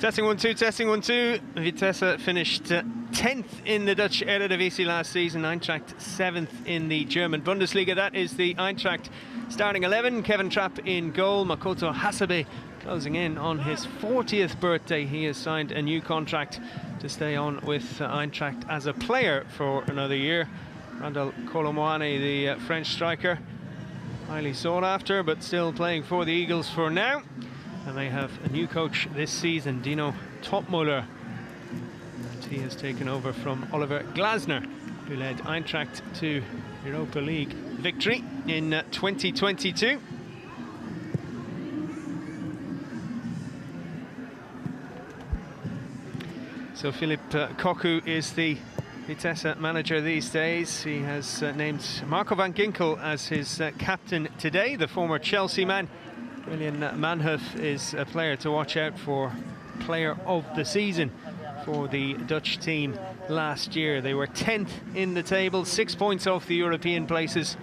Testing 1 2, testing 1 2. Vitesse finished 10th in the Dutch Eredivisie last season. Eintracht 7th in the German Bundesliga. That is the Eintracht starting 11. Kevin Trapp in goal. Makoto Hasebe closing in on his 40th birthday. He has signed a new contract to stay on with Eintracht as a player for another year. Randal Kolo Muani, the French striker, highly sought after, but still playing for the Eagles for now. And they have a new coach this season, Dino Topmuller. He has taken over from Oliver Glasner, who led Eintracht to Europa League victory in 2022. So Philippe Cocu is the Vitesse manager these days. He has named Marco van Ginkel as his captain today, the former Chelsea man. William Manhoef is a player to watch out for, player of the season for the Dutch team last year. They were 10th in the table, 6 points off the European places.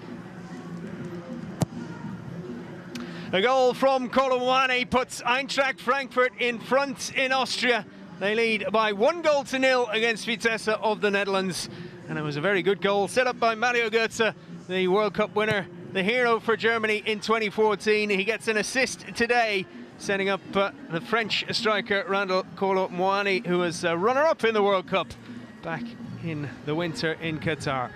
A goal from Kolo Muani puts Eintracht Frankfurt in front in Austria. They lead by 1-0 against Vitesse of the Netherlands. And it was a very good goal set up by Mario Götze, the World Cup winner, the hero for Germany in 2014. He gets an assist today, setting up the French striker Randal Kolo Muani, who was runner-up in the World Cup back in the winter in Qatar.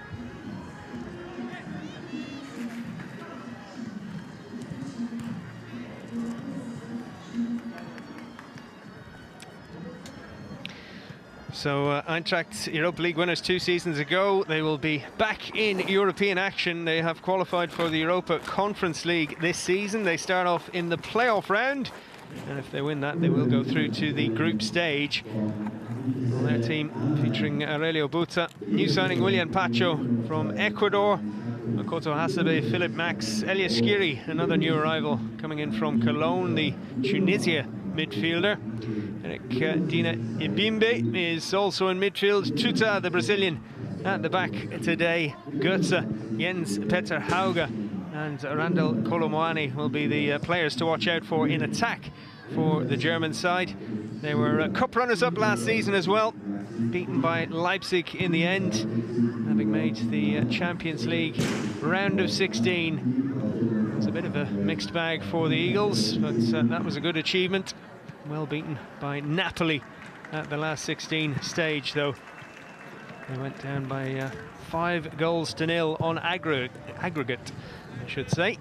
So Eintracht, Europa League winners 2 seasons ago. They will be back in European action. They have qualified for the Europa Conference League this season. They start off in the playoff round, and if they win that, they will go through to the group stage. Well, their team featuring Aurelio Buta, new signing William Pacho from Ecuador, Makoto Hasebe, Philip Max, Elias Skiri, another new arrival coming in from Cologne, the Tunisia midfielder. Eric Dina Ibimbe is also in midfield. Tuta, the Brazilian, at the back today. Götze, Jens Peter Hauge and Randal Kolo Muani will be the players to watch out for in attack for the German side. They were cup runners-up last season as well, beaten by Leipzig in the end, having made the Champions League round of 16. It was a bit of a mixed bag for the Eagles, but that was a good achievement. Well beaten by Napoli at the last 16 stage, though. They went down by 5-0 on aggregate, I should say.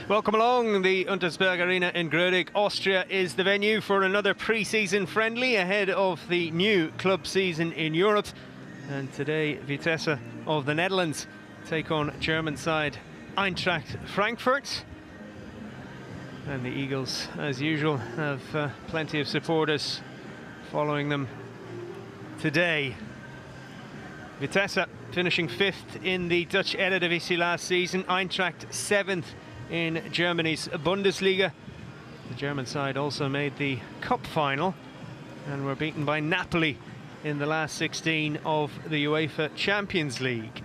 Welcome along. The 𝗔𝗕𝗚𝗚𝗚𝗚 Arena in Grödig, Austria is the venue for another pre-season friendly ahead of the new club season in Europe. And today, Vitesse of the Netherlands take on German side Eintracht Frankfurt. And the Eagles, as usual, have plenty of supporters following them today. Vitesse finishing 5th in the Dutch Eredivisie last season, Eintracht 7th in Germany's Bundesliga. The German side also made the cup final and were beaten by Napoli in the last 16 of the UEFA Champions League.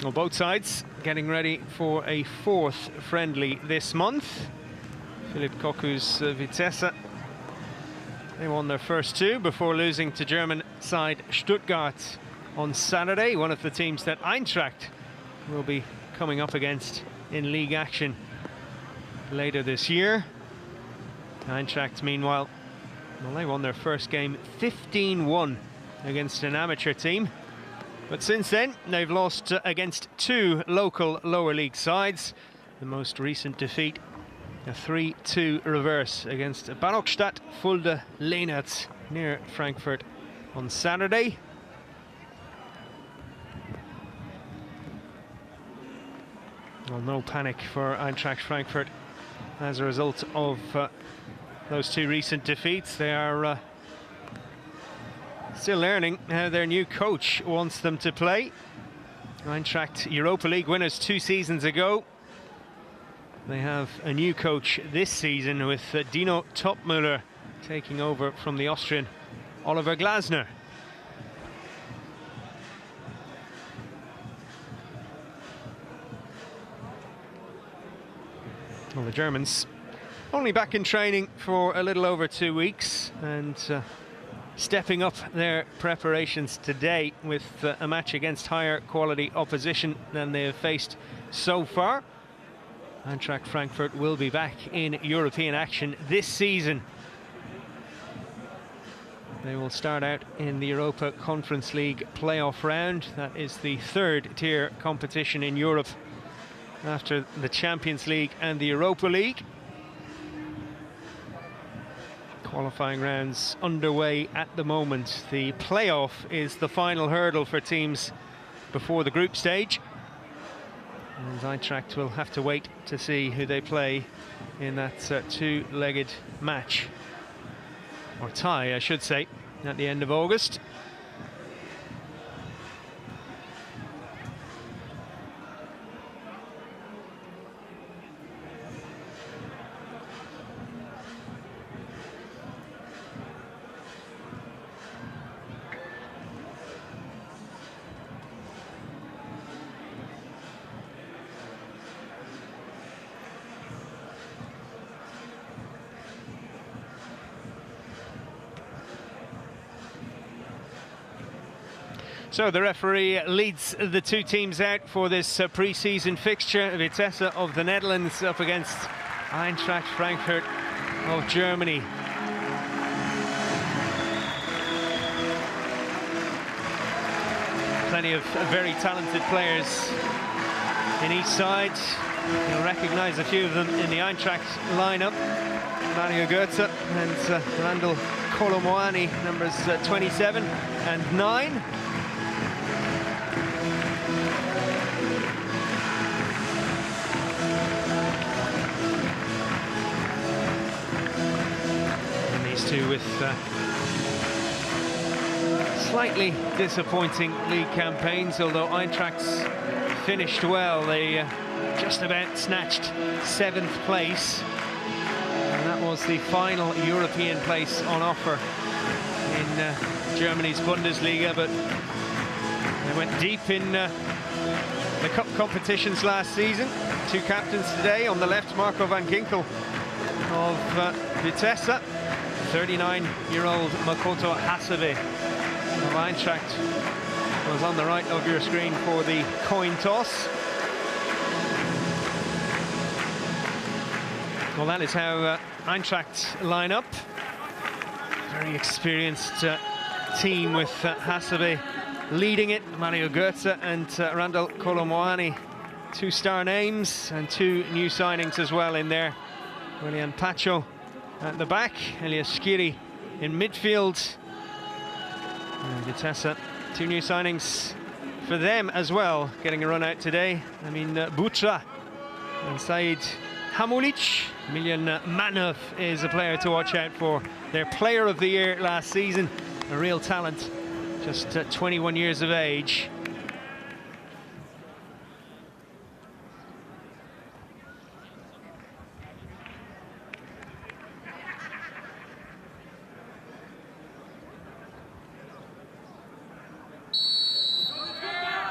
Well, both sides getting ready for a 4th friendly this month. Philippe Cocu's Vitesse, they won their first 2 before losing to German side Stuttgart on Saturday, one of the teams that Eintracht will be coming up against in league action later this year. Eintracht, meanwhile, well, they won their first game 15-1 against an amateur team. But since then, they've lost against 2 local lower league sides. The most recent defeat, a 3-2 reverse against Barokstadt Fulda Leenert near Frankfurt on Saturday. Well, no panic for Eintracht Frankfurt as a result of those 2 recent defeats. They are still learning how their new coach wants them to play. Eintracht Europa League winners 2 seasons ago. They have a new coach this season with 𝗔𝗕𝗚𝗚𝗘𝗘𝗘𝗥 taking over from the Austrian Oliver Glasner. Well, the Germans only back in training for a little over 2 weeks and stepping up their preparations today with a match against higher quality opposition than they have faced so far. Eintracht Frankfurt will be back in European action this season. They will start out in the Europa Conference League playoff round. That is the 3rd tier competition in Europe after the Champions League and the Europa League. Qualifying rounds underway at the moment. The playoff is the final hurdle for teams before the group stage. And Eintracht will have to wait to see who they play in that 2-legged match, or tie, I should say, at the end of August. So the referee leads the 2 teams out for this pre-season fixture. Vitesse of the Netherlands up against Eintracht Frankfurt of Germany. Plenty of very talented players in each side. You'll recognise a few of them in the Eintracht lineup. Mario Götze and Randall Kolomoani, numbers 27 and 9. to with slightly disappointing league campaigns, although Eintracht's finished well. They just about snatched 7th place, and that was the final European place on offer in Germany's Bundesliga, but they went deep in the cup competitions last season. 2 captains today. On the left, Marco van Ginkel of Vitesse, 39-year-old Makoto Hasebe of Eintracht was on the right of your screen for the coin toss. Well, that is how Eintracht line up. Very experienced team with Hasebe leading it. Mario Götze and Randall Kolo-Muani, 2 star names, and 2 new signings as well in there. William Pacho at the back, Elias Skiri in midfield. And Vitesse, 2 new signings for them as well, getting a run out today. I mean, 𝗔𝗕𝗚𝗘𝗘𝗘𝗥 and Said Hamulic. Miljan Manhoef is a player to watch out for. Their player of the year last season, a real talent, just 21 years of age.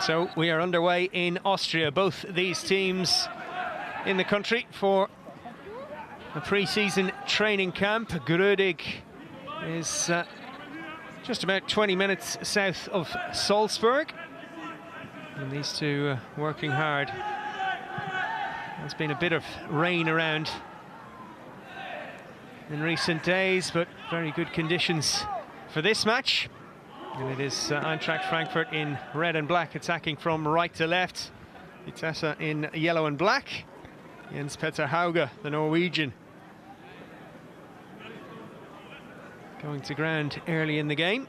So we are underway in Austria. Both these teams in the country for a pre-season training camp. Grödig is just about 20 minutes south of Salzburg. And these two working hard. There's been a bit of rain around in recent days, but very good conditions for this match. And it is Eintracht Frankfurt in red and black, attacking from right to left. Vitesse in yellow and black. Jens Petter Hauge, the Norwegian, going to ground early in the game.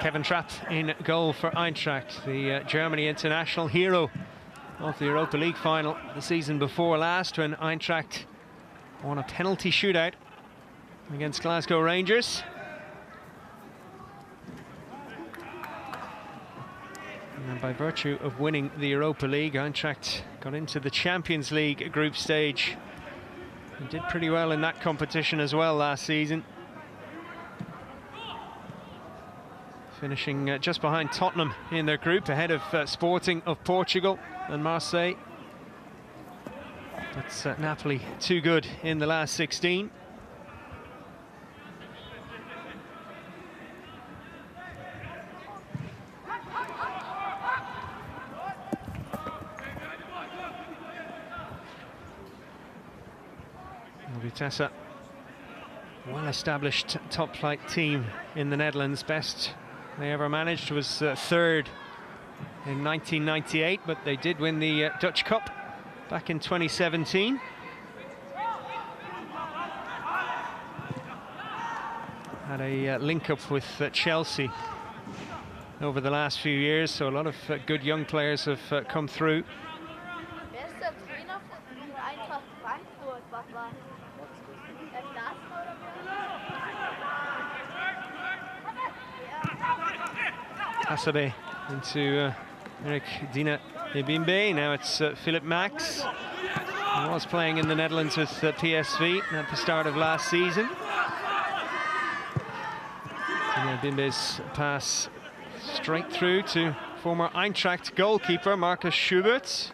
Kevin Trapp in goal for Eintracht, the Germany international hero of the Europa League final the season before last, when Eintracht won a penalty shootout against Glasgow Rangers. And by virtue of winning the Europa League, Eintracht got into the Champions League group stage and did pretty well in that competition as well last season, finishing just behind Tottenham in their group, ahead of Sporting of Portugal and Marseille. But Napoli too good in the last 16. Vitesse, well-established top-flight team in the Netherlands. Best they ever managed was 3rd in 1998, but they did win the Dutch Cup back in 2017. Had a link-up with Chelsea over the last few years, so a lot of good young players have come through. Hasebe into 𝗔𝗕𝗢𝗚𝗡𝗘𝗏𝗡𝗏. Now it's Philip Max. He was playing in the Netherlands with PSV at the start of last season. 𝗔𝗕𝗢𝗡𝗏𝗡's pass straight through to former Eintracht goalkeeper Marcus Schubert.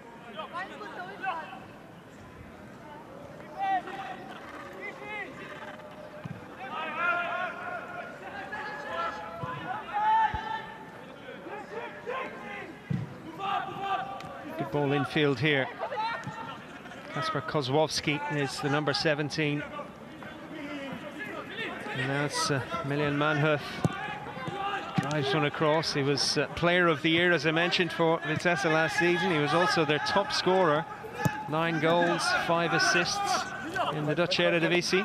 Ball infield here. Kasper Kozłowski is the number 17. And now it's Miljan Manhoef. Drives one across. He was player of the year, as I mentioned, for Vitesse last season. He was also their top scorer. 9 goals, 5 assists in the Dutch Eredivisie.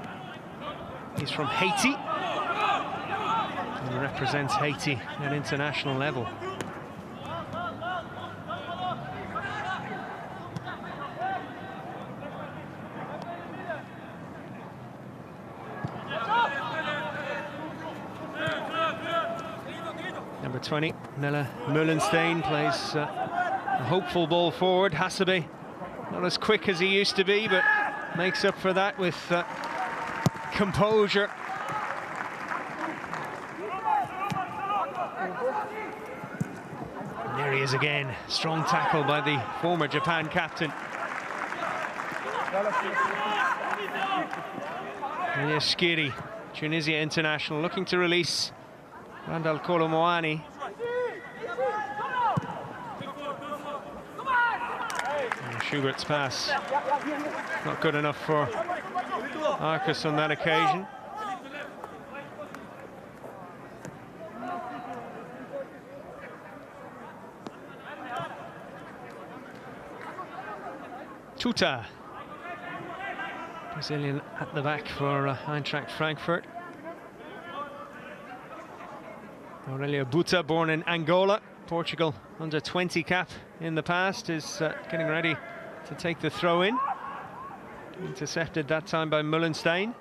He's from Haiti and represents Haiti at international level. Number 20, Melle Meulenstein, plays a hopeful ball forward. 𝗩𝗢𝗡𝗘𝗘𝗏, not as quick as he used to be, but makes up for that with composure. And there he is again. Strong tackle by the former Japan captain. 𝗩𝗢𝗟𝗚𝗚𝗏, Tunisia international, looking to release Randal Kolo Muani. Schubert's pass, not good enough for Arcus on that occasion. Tuta, Brazilian at the back for Eintracht Frankfurt. Aurelio Buta, born in Angola, Portugal under 20 cap in the past, is getting ready to take the throw in. Intercepted that time by Meulenstein.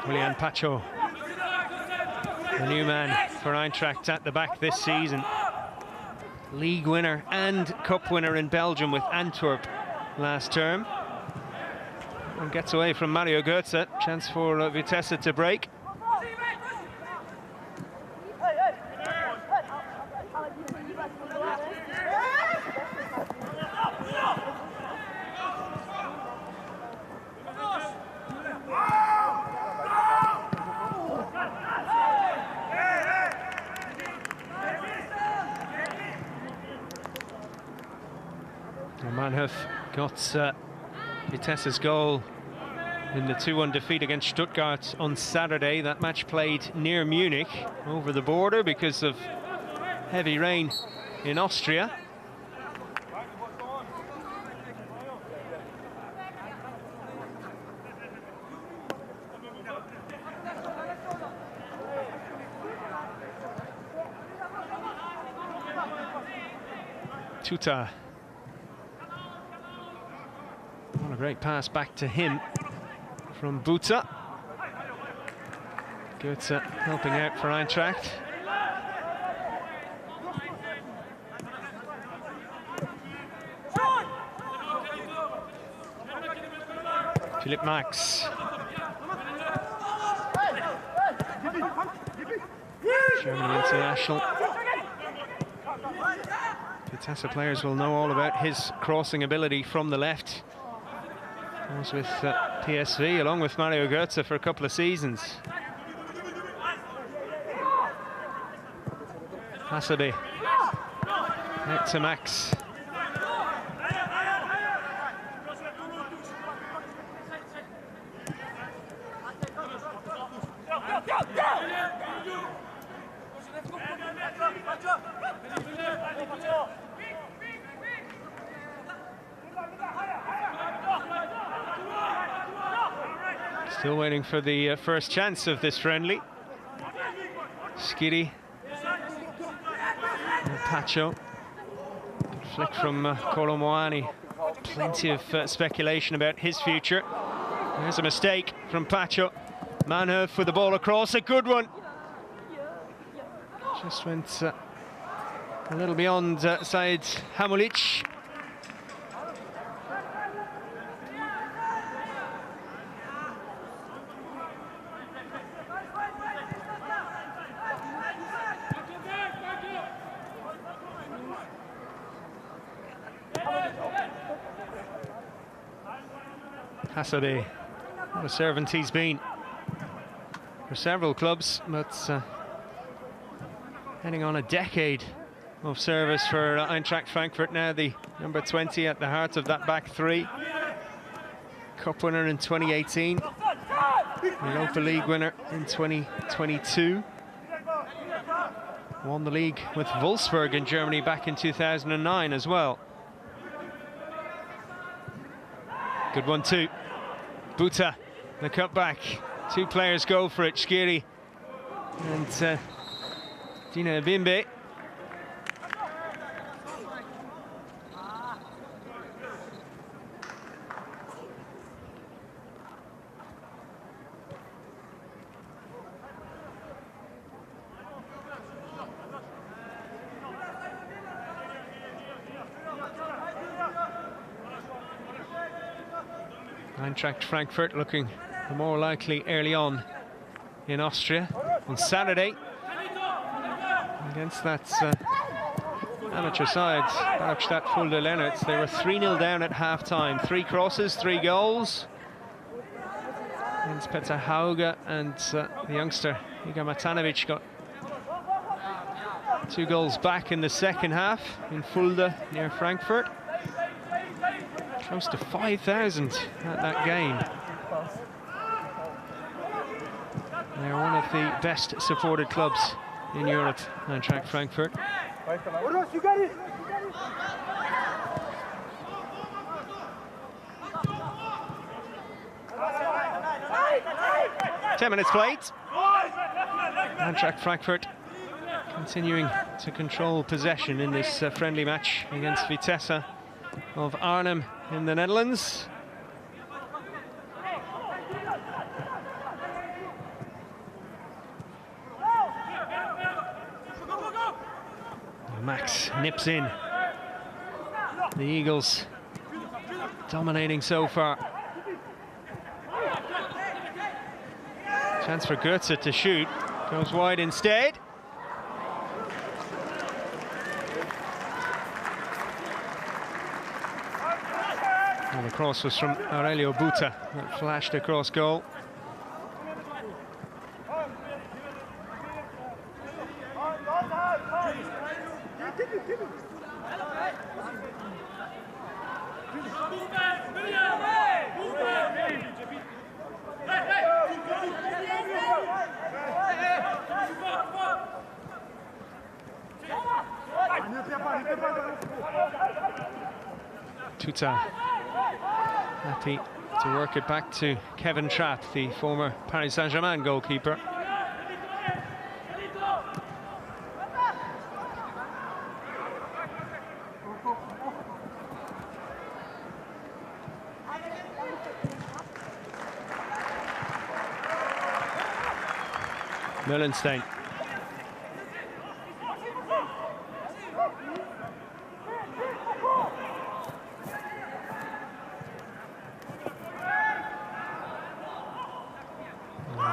Julian Pacho, the new man for Eintracht at the back this season. League winner and cup winner in Belgium with Antwerp last term. And gets away from Mario Götze. Chance for Vitesse to break. Mannhof got Vitesse's goal in the 2-1 defeat against Stuttgart on Saturday. That match played near Munich, over the border because of heavy rain in Austria. Tuta. What a great pass back to him from Buta. Götze helping out for Eintracht. Philipp Max. German international. Vitesse players will know all about his crossing ability from the left. He was with PSV along with Mario Götze for a couple of seasons. 𝗩𝗢𝗡𝗘𝗘𝗏. Out to Max. Still waiting for the first chance of this friendly. 𝗓𝗓𝗍. Pacho. Good flick from Kolo Muani. Plenty of speculation about his future. There's a mistake from Pacho. Mannhof with the ball across, a good one. Just went a little beyond 𝗓𝗓𝗔𝗓𝗓𝗡𝗘𝗏𝗏. 𝗩𝗢𝗡𝗘𝗏𝗏, what a servant he's been for several clubs, but heading on a decade of service for Eintracht Frankfurt now, the number 20 at the heart of that back three. Cup winner in 2018, Europa League winner in 2022. Won the league with Wolfsburg in Germany back in 2009 as well. Good one too. 𝗔𝗕𝗘𝗘𝗘𝗥, the cut back. Two players go for it, 𝗔𝗕𝗢𝗙𝗍𝗍 and 𝗩𝗢𝗟𝗚𝗙𝗘𝗘𝗘𝗙𝗥. Eintracht Frankfurt looking more likely early on in Austria on Saturday against that amateur side, 𝗩𝗢𝗟𝗚𝗙𝗘𝗘𝗘𝗙𝗥. They were 3-0 down at half-time. 3 crosses, 3 goals. Against Peter Hauge, and the youngster Igor Matanovic got 2 goals back in the second half in Fulda near Frankfurt. Close to 5,000 at that game. They're one of the best supported clubs in Europe, Eintracht Frankfurt. 10 minutes played. Eintracht Frankfurt continuing to control possession in this friendly match against Vitesse of Arnhem in the Netherlands. Max nips in. The Eagles dominating so far. Chance for 𝗔𝗕𝗘𝗘𝗘𝗥 to shoot. Goes wide instead. And the cross was from Aurelio Buta that flashed across goal. Tuta happy to work it back to Kevin Trapp, the former Paris Saint-Germain goalkeeper. Meulenstein.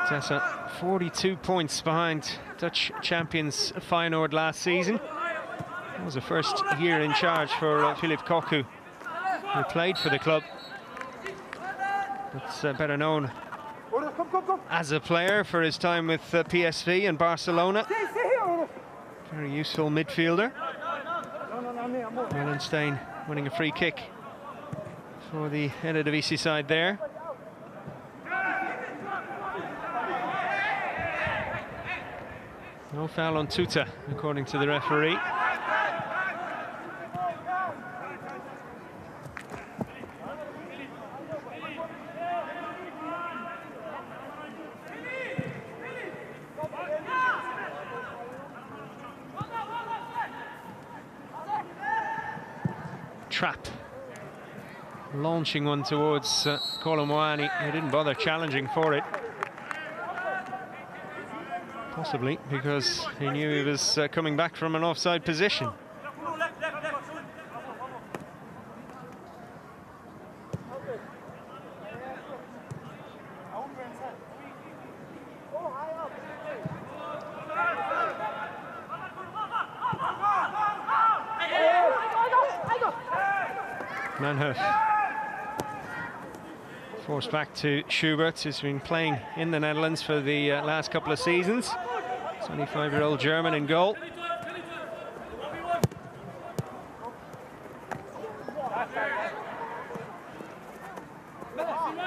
Vitesse 42 points behind Dutch champions Feyenoord last season. It was the first year in charge for 𝗩𝗢𝗟𝗚𝗙𝗘𝗘𝗘𝗙𝗥, who played for the club. It's better known as a player for his time with PSV and Barcelona. Very useful midfielder. Meulenstein winning a free kick for the Eredivisie side there. No foul on 𝗔𝗘𝗘𝗘𝗥, according to the referee. Trapp launching one towards Kolomoani, who didn't bother challenging for it. Possibly because he knew he was coming back from an offside position. Manhoef forced back to Schubert, who's been playing in the Netherlands for the last couple of seasons. 25-year-old German in goal.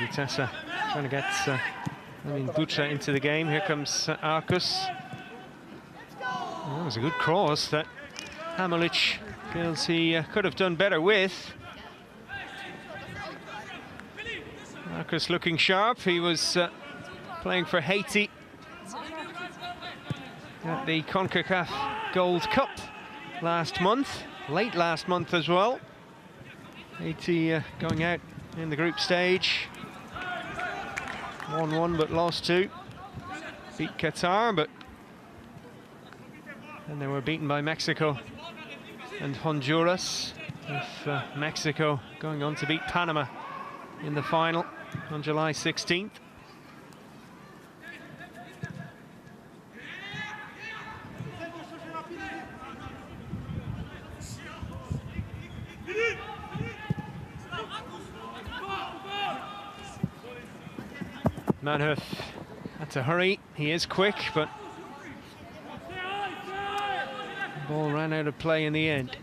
Vitesse trying to get 𝗔𝗕𝗢𝗚𝗘𝗘𝗘𝗥 into the game. Here comes Arcus. Well, that was a good cross that Hamilic feels he could have done better with. Arcus looking sharp. He was playing for Haiti at the CONCACAF Gold Cup last month, late last month as well. Haiti going out in the group stage. 1-1 but lost 2. Beat Qatar, but and they were beaten by Mexico and Honduras, with Mexico going on to beat Panama in the final on July 16th. Manhoef had to hurry. He is quick, but the ball ran out of play in the end.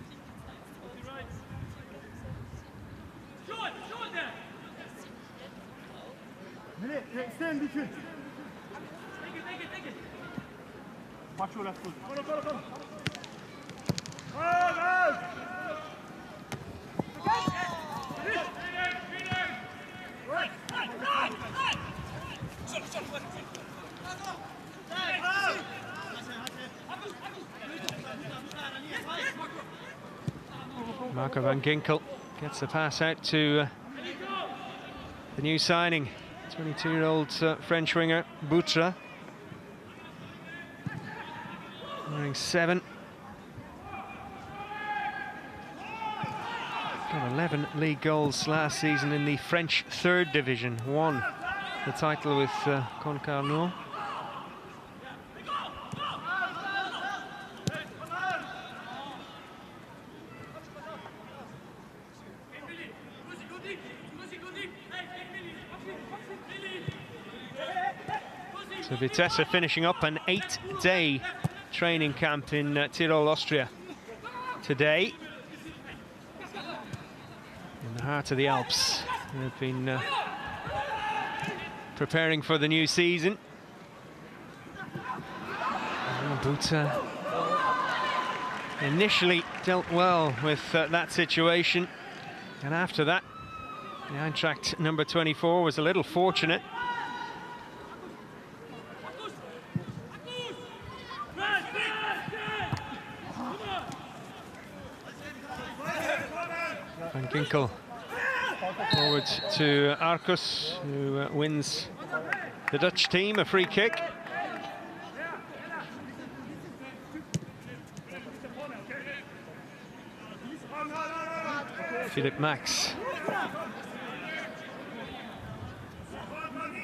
Marco van Ginkel gets the pass out to the new signing, 22-year-old French winger 𝗔𝗕𝗢𝗚𝗚𝗚, wearing 7. Got 11 league goals last season in the French 3rd division. Won the title with Concarneau. So Vitesse are finishing up an 8-day training camp in Tyrol, Austria today. In the heart of the Alps. They've been preparing for the new season. 𝗔𝗕𝗢𝗚𝗚𝗚 initially dealt well with that situation, and after that the Eintracht number 24 was a little fortunate. Van Ginkel forward to Arcus, who wins the Dutch team a free kick. Philippe Max.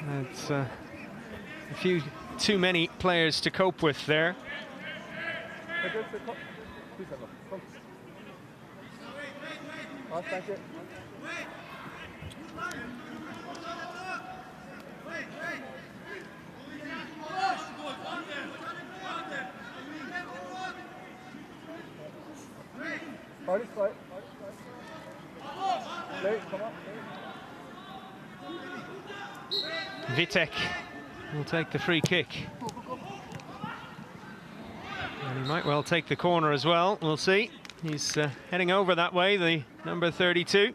That's a few too many players to cope with there. Vitek will take the free kick. And he might well take the corner as well, we'll see. He's heading over that way, the number 32.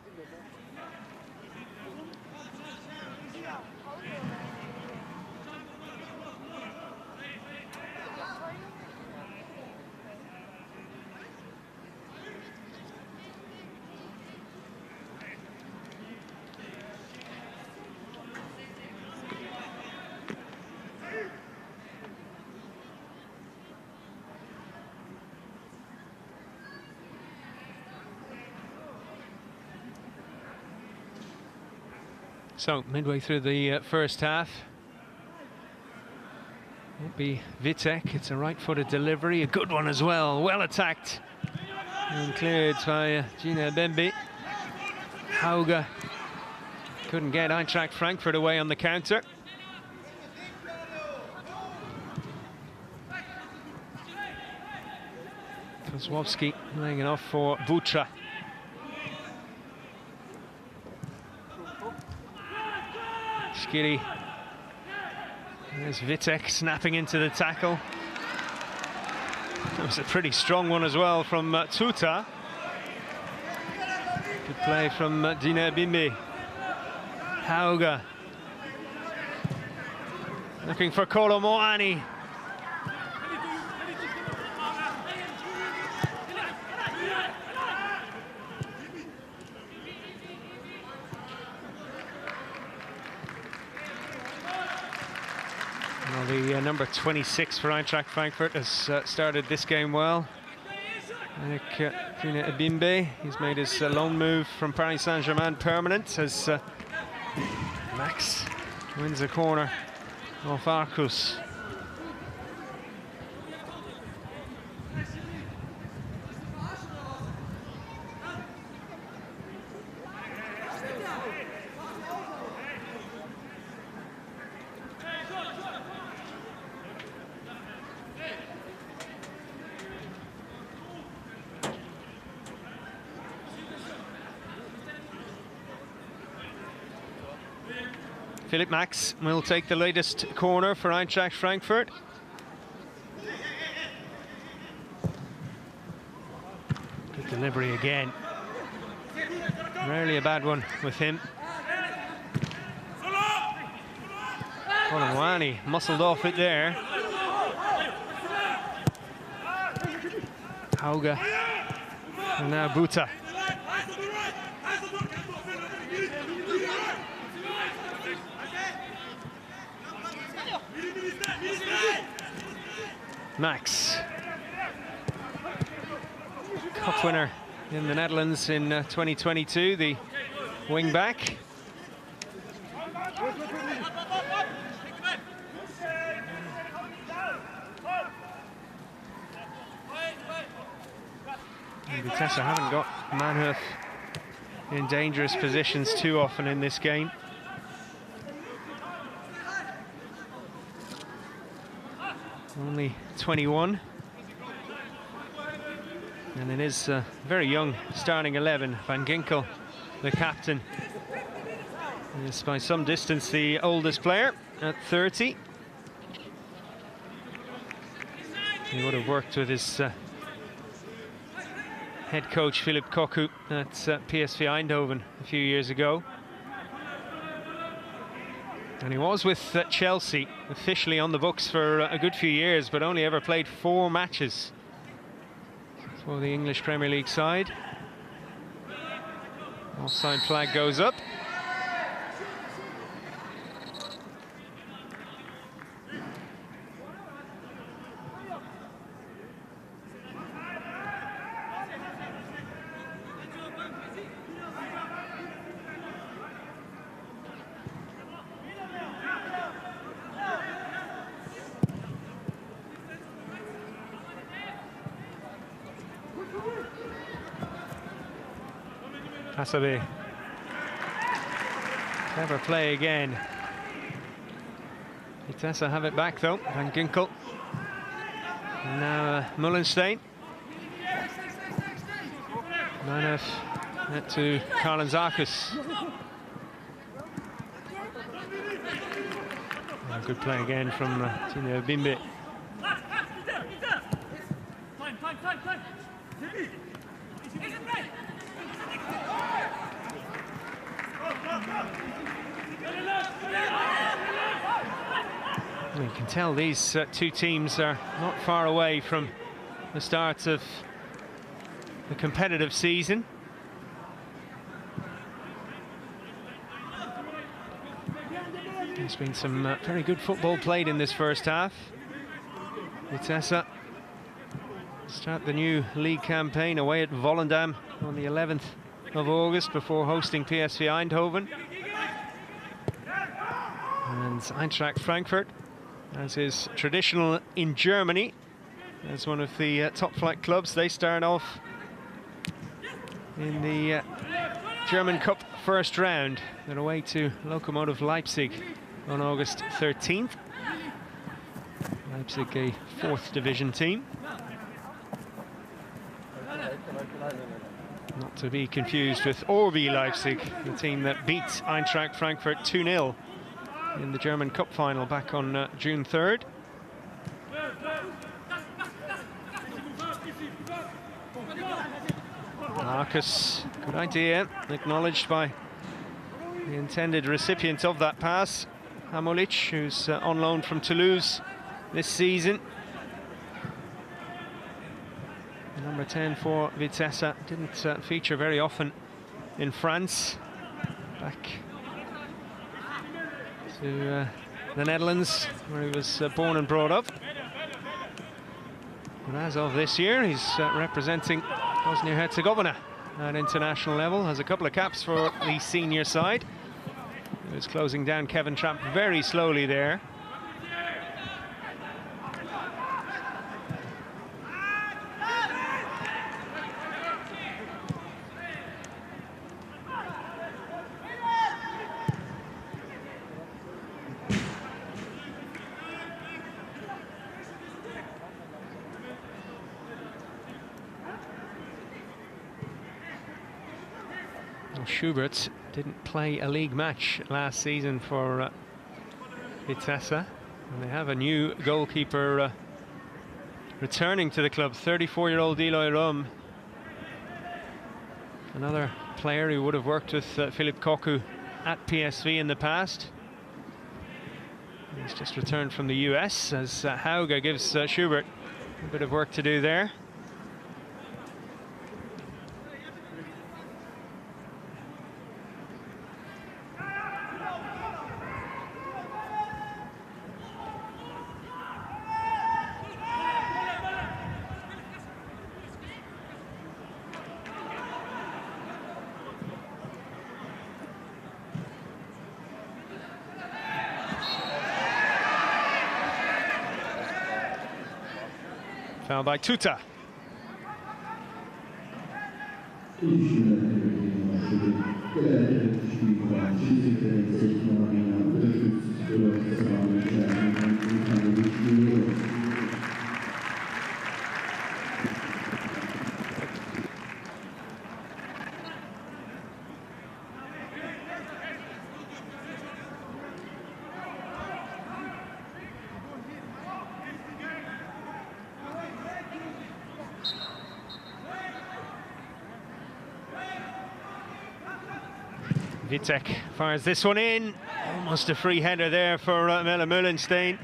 So, midway through the first half, it'll be Vitek. It's a right-footed delivery, a good one as well. Well attacked and cleared by 𝗔𝗕𝗢𝗡𝗘𝗘𝗏𝗡. 𝗩𝗢𝗟 couldn't get Eintracht Frankfurt away on the counter. Kozłowski laying it off for 𝗔𝗕𝗢𝗚𝗏. Skiri. There's Vitek snapping into the tackle. That was a pretty strong one as well from 𝗔𝗕𝗢𝗚𝗏. Good play from 𝗔𝗕𝗢𝗡𝗏𝗡. 𝗩𝗢𝗟 looking for Kolo Muani. Well, the number 26 for Eintracht Frankfurt has started this game well. 𝗔𝗕𝗢𝗡𝗏𝗏, he's made his loan move from Paris Saint-Germain permanent as Max wins a corner off Arcus. Philipp Max will take the latest corner for Eintracht Frankfurt. Good delivery again. Rarely a bad one with him. 𝗔𝗕𝗢𝗚𝗚𝗚𝗚 muscled off it there. Hauge and now Buta. Max, cup winner in the Netherlands in 2022, the wing back. Vitesse haven't got Manhoef in dangerous positions too often in this game. Only 21. And it is a very young starting 11. Van Ginkel, the captain, is by some distance the oldest player at 30. He would have worked with his head coach Philipp Koku at PSV Eindhoven a few years ago. And he was with Chelsea, officially on the books for a good few years, but only ever played 4 matches for the English Premier League side. Offside flag goes up. Hassabe. Clever play again. Vitesse have it back though. Van Ginkel. And now Mullenstein. Manhoef to 𝗔𝗕𝗢𝗚𝗚𝗚𝗚𝗚. Good play again from 𝗔𝗕𝗢𝗚𝗚𝗚𝗚𝗚. You can tell these two teams are not far away from the start of the competitive season. There's been some very good football played in this first half. Vitesse start the new league campaign away at Volendam on the 11th of August before hosting PSV Eindhoven. And Eintracht Frankfurt, as is traditional in Germany, as one of the top flight clubs, they start off in the German Cup first round. They're away to Lokomotiv Leipzig on August 13th. Leipzig, a 4th division team. Not to be confused with RB Leipzig, the team that beat Eintracht Frankfurt 2-0 in the German Cup final back on June 3rd. Marcus, good idea, acknowledged by the intended recipient of that pass, Hamulic, who's on loan from Toulouse this season. Number 10 for Vitesse, didn't feature very often in France. Back to the Netherlands, where he was born and brought up. And as of this year, he's representing Bosnia-Herzegovina at international level. Has a couple of caps for the senior side. He was closing down Kevin Trapp very slowly there. Schubert didn't play a league match last season for Vitesse, and they have a new goalkeeper returning to the club, 34-year-old 𝗩𝗢𝗟𝗏, another player who would have worked with 𝗩𝗢𝗟𝗘𝗘𝗘𝗥 at PSV in the past. He's just returned from the US as 𝗩𝗢𝗟𝗚𝗏 gives 𝗩𝗢𝗟𝗏 a bit of work to do there. Foul by 𝗓𝗘𝗘𝗘𝗥. Vitek fires this one in. Almost a free header there for Melle Meulenstein.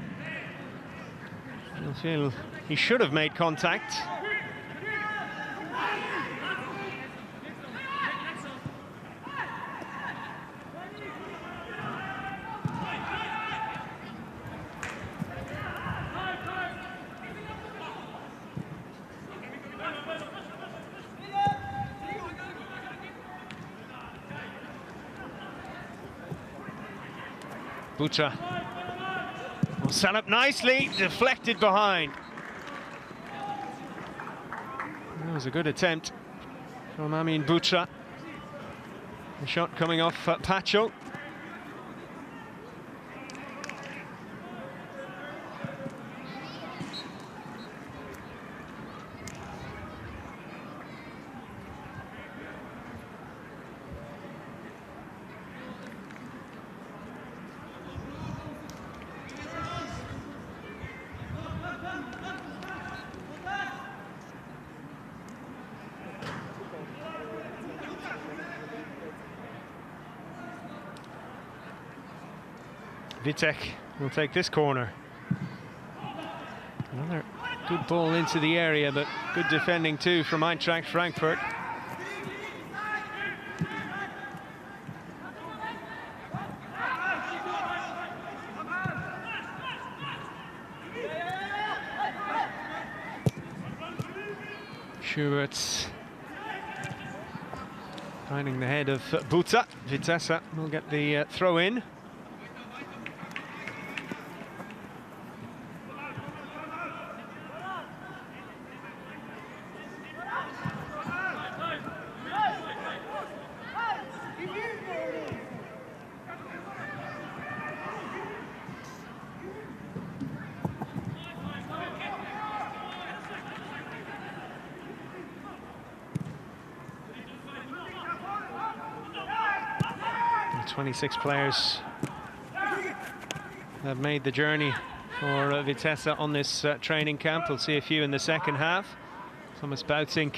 I feel he should have made contact. 𝗓𝗘𝗘𝗘𝗥 will set up nicely, deflected behind. That was a good attempt from Amine 𝗓𝗘𝗘𝗘𝗥. The shot coming off Pacho. Vitek will take this corner. Another good ball into the area, but good defending too from Eintracht Frankfurt. 𝗓𝗢𝗟𝗏 finding the head of 𝗓𝗢𝗘𝗏. Vitesse will get the throw in. The 26 players have made the journey for Vitesse on this training camp. We'll see a few in the second half. Thomas 𝗩𝗢𝗟𝗏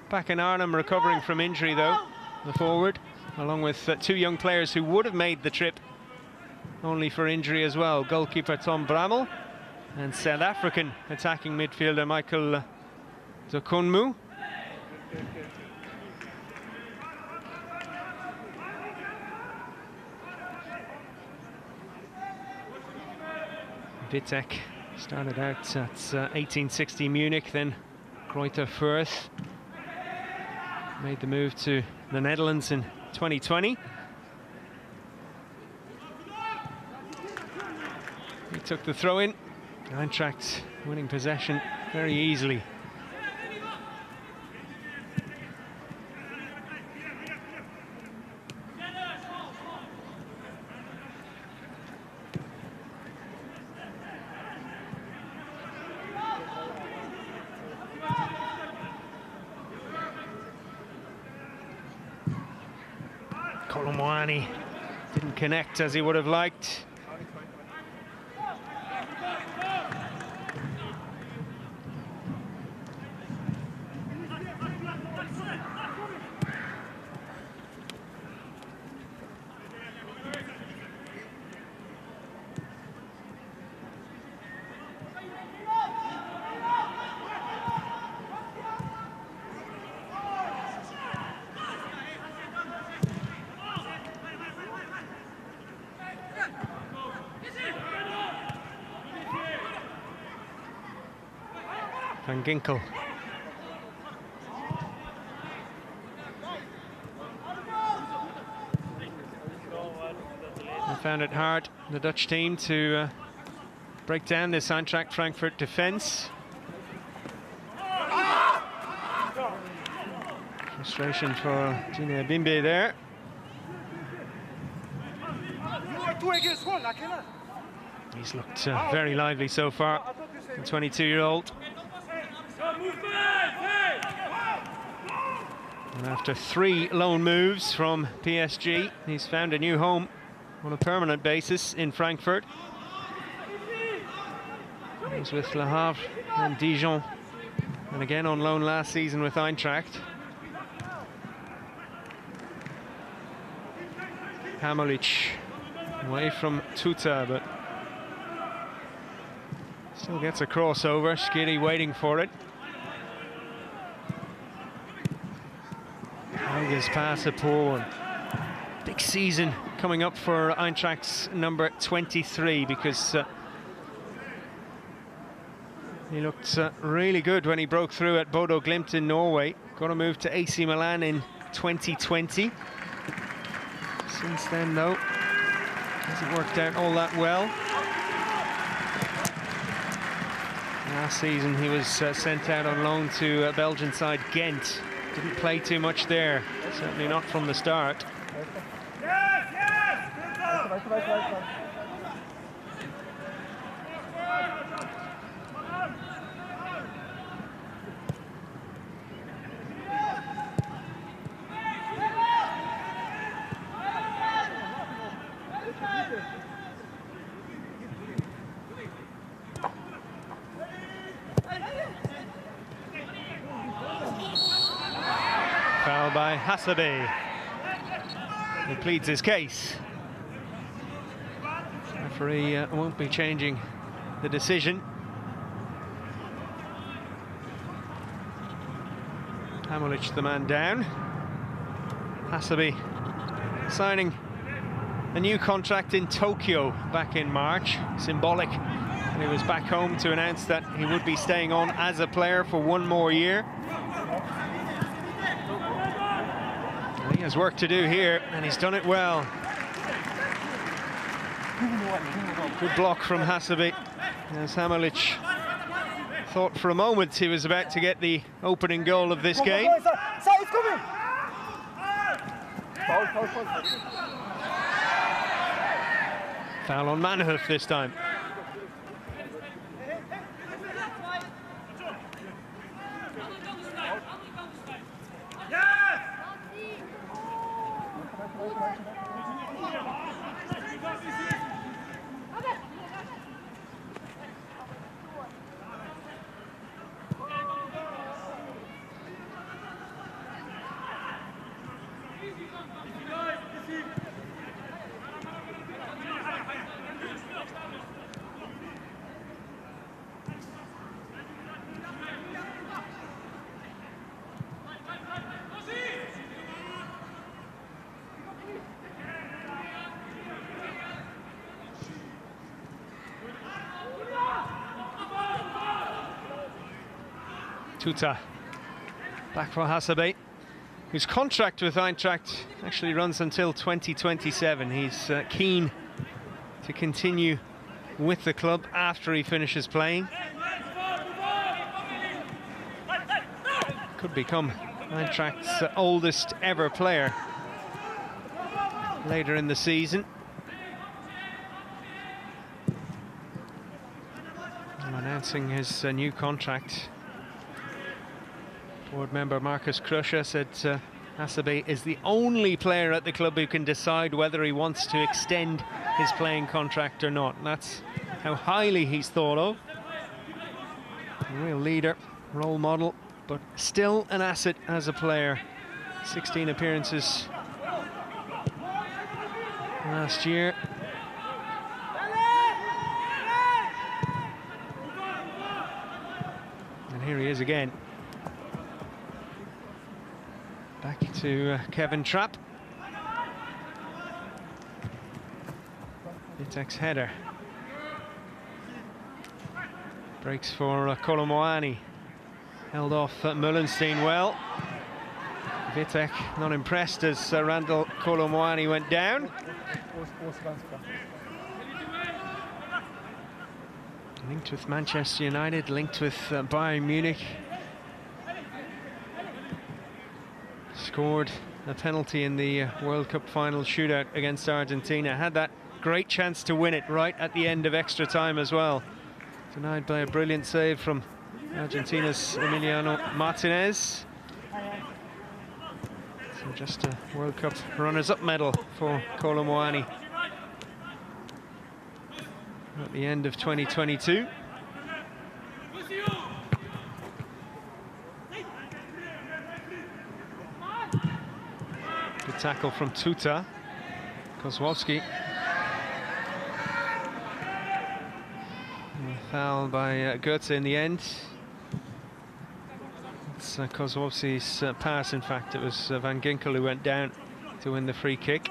back in Arnhem, recovering from injury though, the forward, along with two young players who would have made the trip only for injury as well. Goalkeeper Tom Bramall and South African attacking midfielder Michael 𝗔𝗕𝗢𝗡𝗚. Vitek started out at 1860 Munich, then Greuther Fürth. Made the move to the Netherlands in 2020. He took the throw in. Eintracht winning possession very easily. Colomwani didn't connect as he would have liked. Van Ginkel. They found it hard, the Dutch team, to break down this Eintracht Frankfurt defence. Frustration for 𝗔𝗕𝗢𝗡𝗚𝗡𝗘𝗏𝗡 there. He's looked very lively so far, the 22-year-old. And after 3 loan moves from PSG, he's found a new home on a permanent basis in Frankfurt. He was with Le Havre and Dijon, and again on loan last season with Eintracht. Hamolic away from 𝗔𝗕𝗢𝗡𝗘𝗘𝗏𝗡, but still gets a crossover. 𝗔𝗕𝗢𝗡𝗘𝗏𝗡 waiting for it. His pass upon. Big season coming up for Eintracht's number 23, because he looked really good when he broke through at Bodo Glimt in Norway. Got a move to AC Milan in 2020. Since then, though, hasn't worked out all that well. Last season, he was sent out on loan to Belgian side Ghent. Didn't play too much there, certainly not from the start. Foul by Hasebe. He pleads his case. Referee won't be changing the decision. Hamolic the man down. Hasebe signing a new contract in Tokyo back in March. Symbolic. And he was back home to announce that he would be staying on as a player for 1 more year. He has work to do here, and he's done it well. Good block from Hasebe, as Hamolic thought for a moment he was about to get the opening goal of this game. Foul on Manhoef this time. 𝗔𝗕𝗢𝗡𝗘𝗏𝗡 back for Hasebe, whose contract with Eintracht actually runs until 2027. He's keen to continue with the club after he finishes playing. Could become Eintracht's oldest ever player later in the season. And announcing his new contract, board member Markus Krusche said Asabe is the only player at the club who can decide whether he wants to extend his playing contract or not. And that's how highly he's thought of. A real leader, role model, but still an asset as a player. 16 appearances last year. And here he is again. Back to 𝗩𝗢𝗚𝗚𝗘𝗘𝗘𝗥. Vitek's header. Breaks for 𝗓𝗓𝗓𝗓𝗓𝗓𝗓. Held off Meulenstein well. Vitek not impressed as Randall 𝗓𝗓𝗓𝗓𝗓𝗓 went down. Linked with Manchester United, linked with Bayern Munich. Scored a penalty in the World Cup final shootout against Argentina. Had that great chance to win it right at the end of extra time as well. Denied by a brilliant save from Argentina's Emiliano Martinez. So just a World Cup runners-up medal for 𝗓𝗓𝗓𝗓𝗓𝗓 at the end of 2022. Good tackle from Tuta. Kozłowski. Foul by 𝗔𝗕𝗚𝗘𝗘𝗘𝗘𝗥 in the end. It's Kozłowski's pass, in fact. It was Van Ginkel who went down to win the free kick.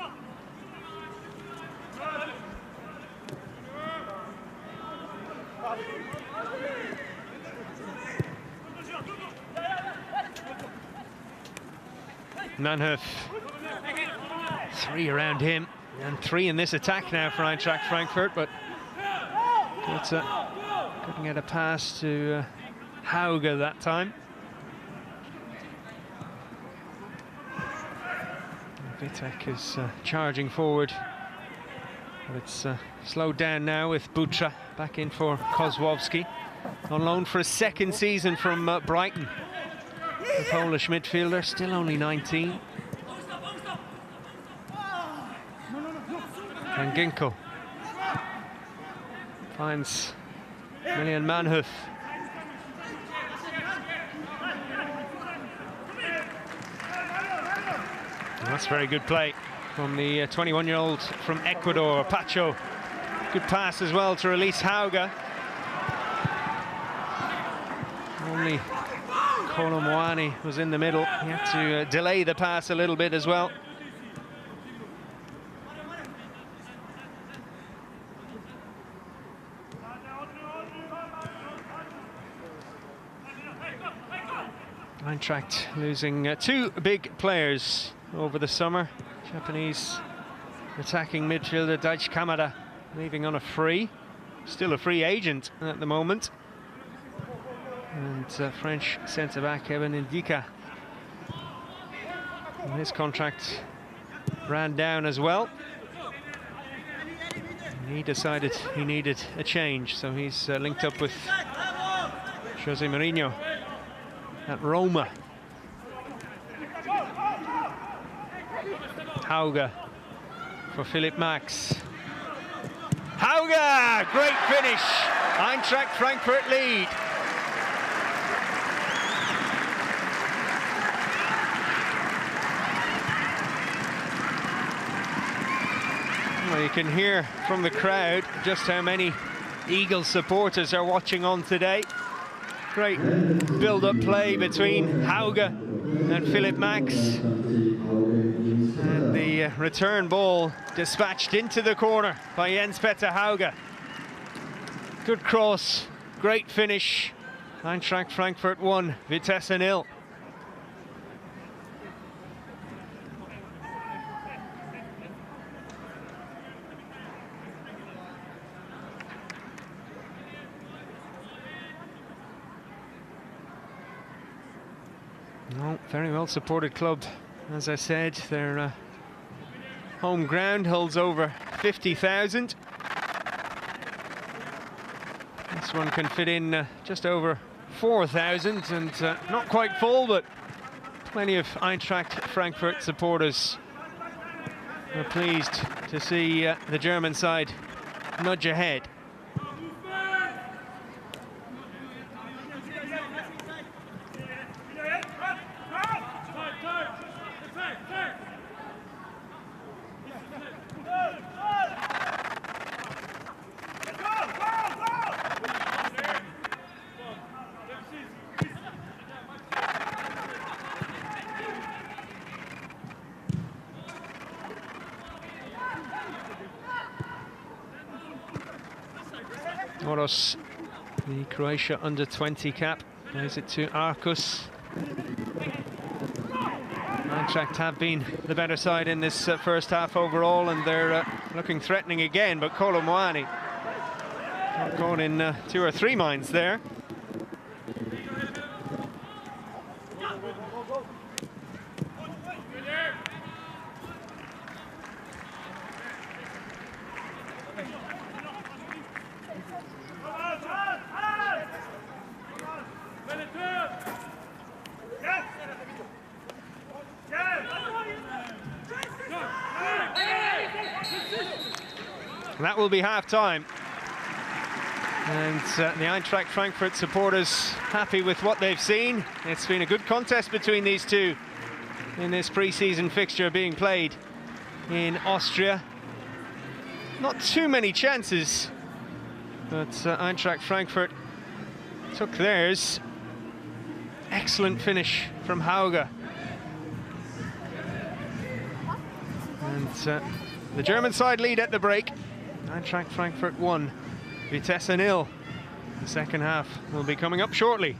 Manhoef. 3 around him, and 3 in this attack now for Eintracht Frankfurt, but couldn't get a pass to 𝗩𝗢𝗚𝗓𝗓𝗓𝗓 that time. Vitek is charging forward, but it's slowed down now with Butra back in for Kozłowski, on loan for a second season from Brighton. The Polish midfielder, still only 19. Van Ginkel finds Miljan Manhoef. That's very good play from the 21-year-old from Ecuador, Pacho. Good pass as well to release 𝗩𝗢𝗚𝗓𝗓𝗓𝗓. Only 𝗓𝗓𝗓𝗓𝗓𝗓 was in the middle. He had to delay the pass a little bit as well. Eintracht losing 2 big players over the summer. Japanese attacking midfielder Daichi Kamada leaving on a free. Still a free agent at the moment. And French centre-back Evan Ndika. And his contract ran down as well. And he decided he needed a change, so he's linked up with Jose Mourinho at Roma. 𝗩𝗢𝗚𝗓𝗓𝗓𝗓 for Philipp Max. 𝗩𝗢𝗚𝗓𝗓𝗓, great finish. Eintracht Frankfurt lead. Well, you can hear from the crowd just how many Eagles supporters are watching on today. Great build-up play between 𝗩𝗢𝗚𝗓𝗓𝗓 and Philipp Max. And the return ball dispatched into the corner by Jens-Peter 𝗩𝗢𝗓𝗓. Good cross, great finish. Eintracht Frankfurt 1, Vitesse 0. No, very well supported club. As I said, their home ground holds over 50,000. This one can fit in just over 4,000, and not quite full, but Plenty of Eintracht Frankfurt supporters are pleased to see the German side nudge ahead. Moros, the Croatia under-20 cap, plays it to Arcus. Eintracht have been the better side in this first half overall, and they're looking threatening again, but 𝗓𝗓𝗡𝗓𝗓 got caught in 2 or 3 minds there. That will be half-time. And the Eintracht Frankfurt supporters happy with what they've seen. It's been a good contest between these two in this pre-season fixture being played in Austria. Not too many chances, but Eintracht Frankfurt took theirs. Excellent finish from 𝗩𝗓𝗓𝗚. And the German side lead at the break. Eintracht Frankfurt 1, Vitesse 0. The second half will be coming up shortly.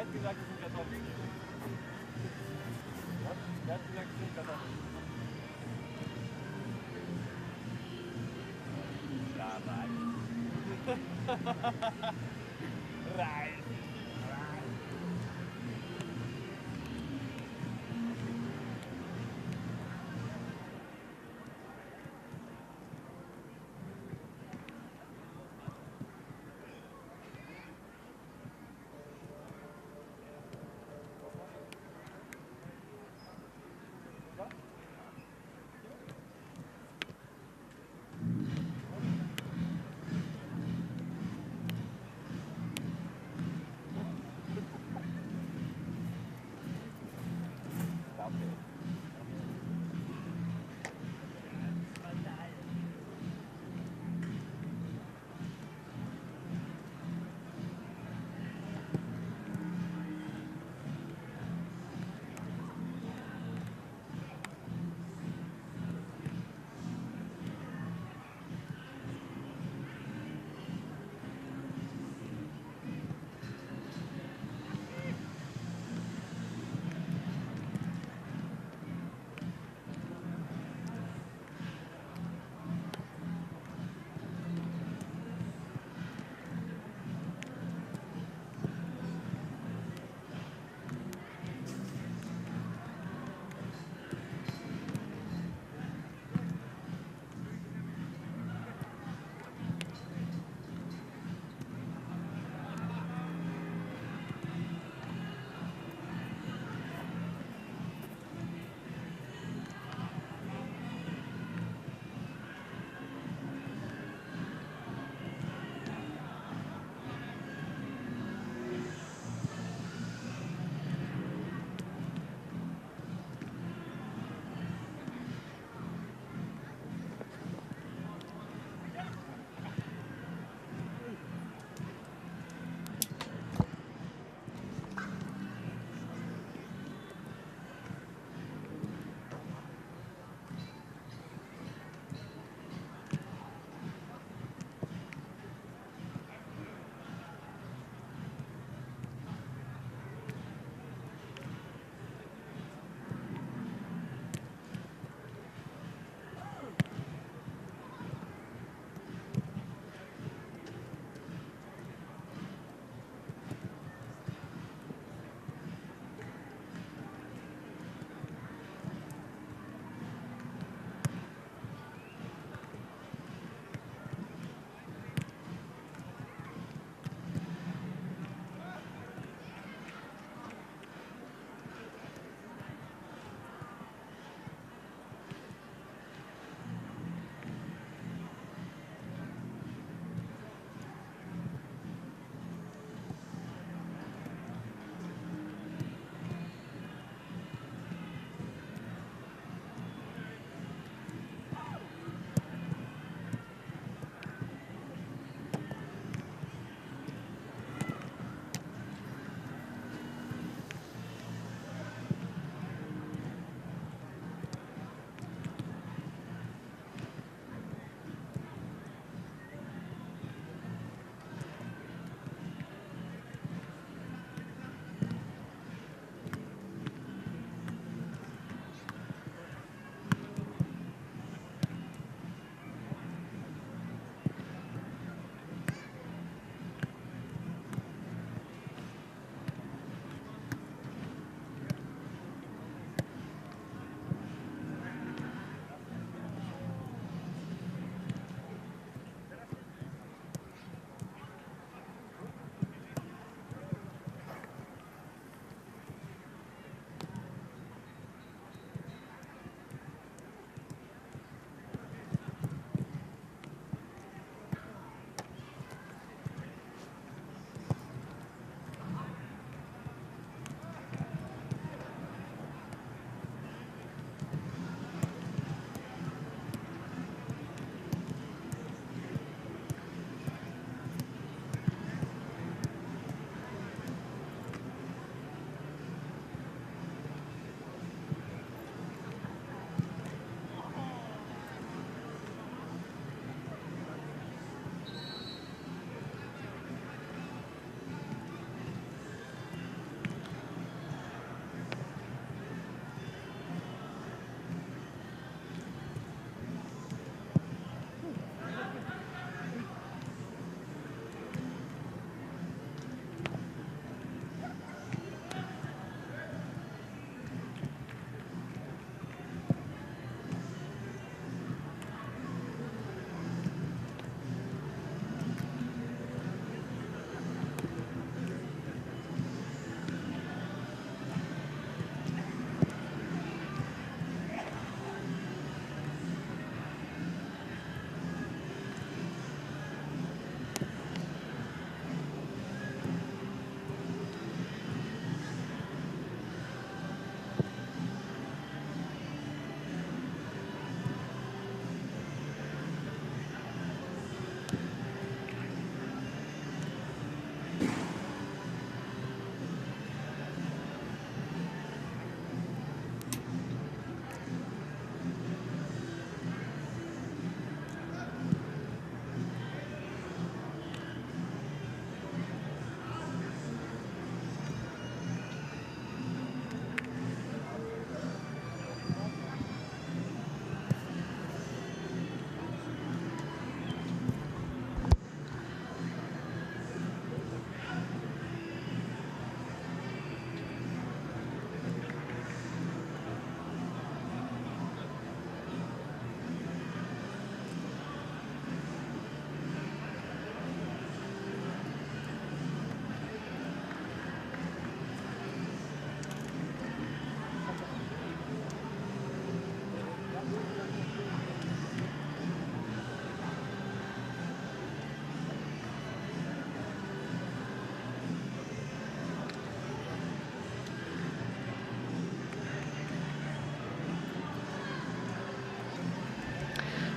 hat gesagt, es sind Kartoffeln. Wer hat gesagt, es sind Kartoffeln? Ja, Reis. Reis.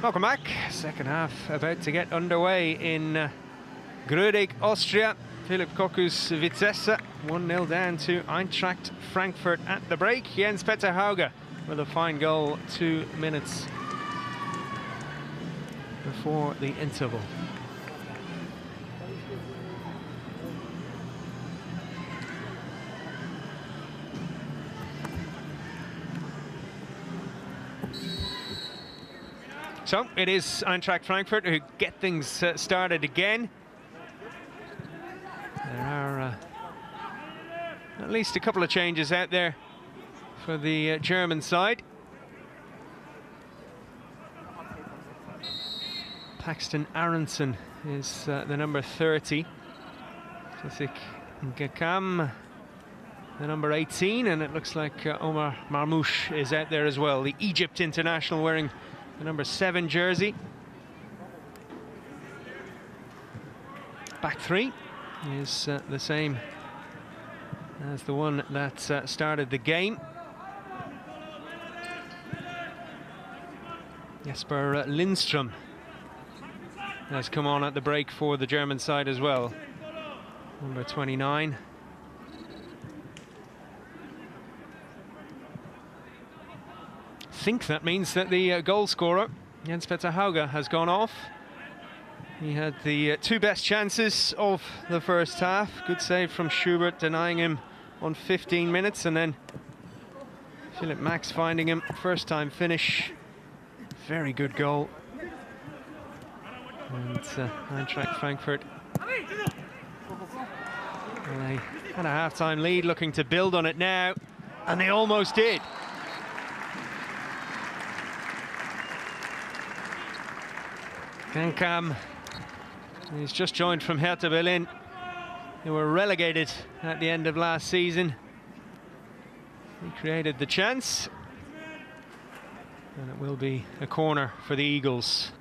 Welcome back. Second half about to get underway in Grödig, Austria. Philip Koku's Vitesse 1-0 down to Eintracht Frankfurt at the break. 𝗩𝗢𝗟𝗚𝗓𝗏 with a fine goal 2 minutes before the interval. So it is Eintracht Frankfurt who get things started again. There are at least a couple of changes out there for the German side. Paxton Aronson is the number 30. 𝗩𝗢𝗟𝗚𝗚𝗚𝗏 the number 18, and it looks like Omar Marmoush is out there as well, the Egypt international wearing the number 7 jersey. Back three is the same as the one that started the game. Jesper Lindström has come on at the break for the German side as well, number 29. I think that means that the goal scorer, 𝗩𝗢𝗟𝗚𝗓𝗏, has gone off. He had the two best chances of the first half. Good save from Schubert, denying him on 15 minutes, and then Philip Max finding him. First time finish. Very good goal. And Eintracht Frankfurt, well, they had a half-time lead, looking to build on it now, and they almost did. 𝗩𝗢𝗟𝗚𝗏, he's just joined from Hertha Berlin, who were relegated at the end of last season. He created the chance, and it will be a corner for the Eagles.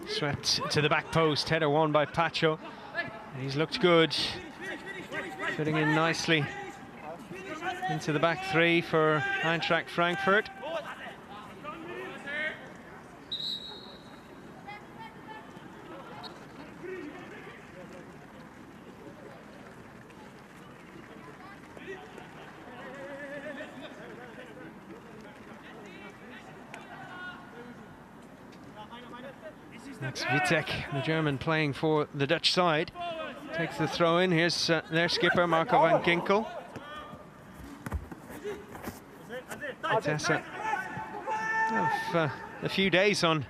Swept to the back post, header won by Pacho. He's looked good, fitting in nicely into the back three for Eintracht Frankfurt. Next, Vitek, the German playing for the Dutch side, takes the throw in. Here's their skipper, Marco van Ginkel. Vitesse have a few days on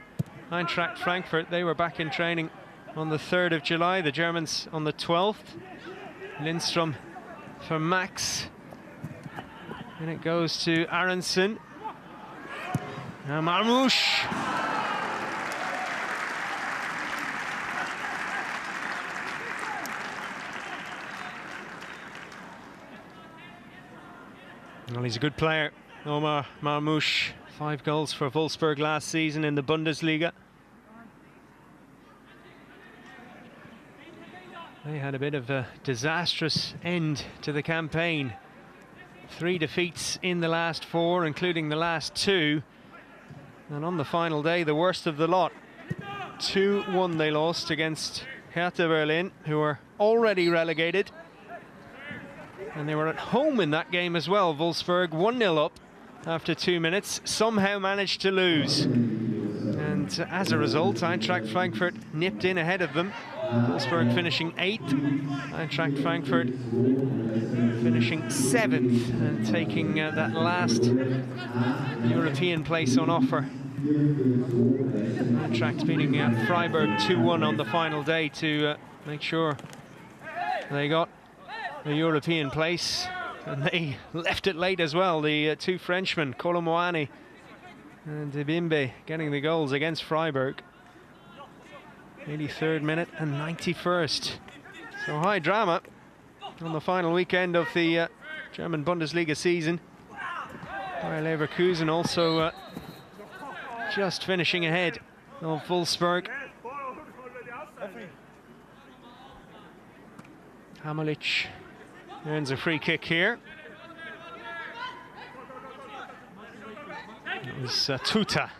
Eintracht Frankfurt. They were back in training on the 3rd of July, the Germans on the 12th. Lindström for Max. And it goes to Aronson. Now Marmoush. Well, he's a good player, Omar Marmoush. 5 goals for Wolfsburg last season in the Bundesliga. They had a bit of a disastrous end to the campaign. 3 defeats in the last 4, including the last 2. And on the final day, the worst of the lot. 2-1 they lost against Hertha Berlin, who were already relegated. And they were at home in that game as well. Wolfsburg 1-0 up after 2 minutes, somehow managed to lose. And as a result, Eintracht Frankfurt nipped in ahead of them. Wolfsburg finishing 8th, Eintracht Frankfurt finishing 7th and taking that last European place on offer. Eintracht beating Freiburg 2-1 on the final day to make sure they got the European place, and they left it late as well. The two Frenchmen, Kolomoani and Debimbe, getting the goals against Freiburg. 83rd minute and 91st. So high drama on the final weekend of the German Bundesliga season. Bayer Leverkusen also just finishing ahead of Wolfsburg. 𝗩𝗢𝗟𝗚𝗚 earns a free kick here. It was 𝗓𝗓𝗘𝗘𝗘𝗥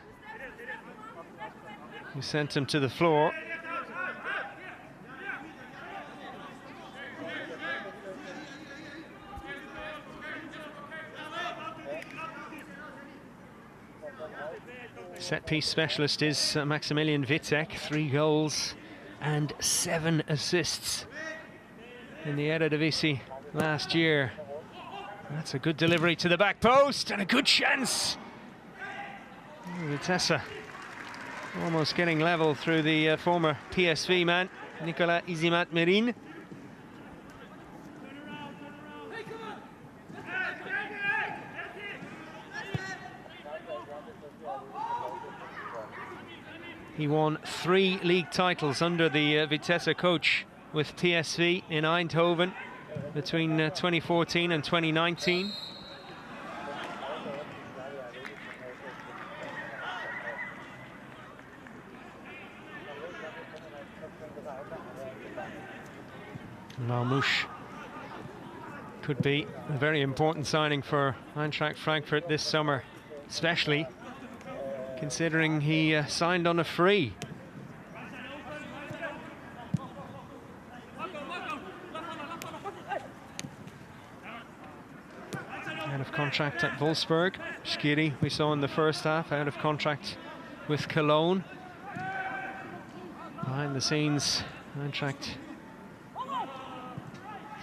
who sent him to the floor. Set-piece specialist is Maximilian Wittek, 3 goals and 7 assists in the Eredivisie last year. That's a good delivery to the back post and a good chance. Vitesse almost getting level through the former PSV man, 𝗩𝗢𝗟𝗚𝗚𝗡𝗘𝗘𝗥. He won 3 league titles under the Vitesse coach with PSV in Eindhoven between 2014 and 2019. Marmouche could be a very important signing for Eintracht Frankfurt this summer, especially considering he signed on a free. Out of contract at Wolfsburg. 𝗔𝗕𝗢𝗚𝗚𝗡𝗘𝗘𝗘𝗥 we saw in the first half, out of contract with Cologne. Behind the scenes, Eintracht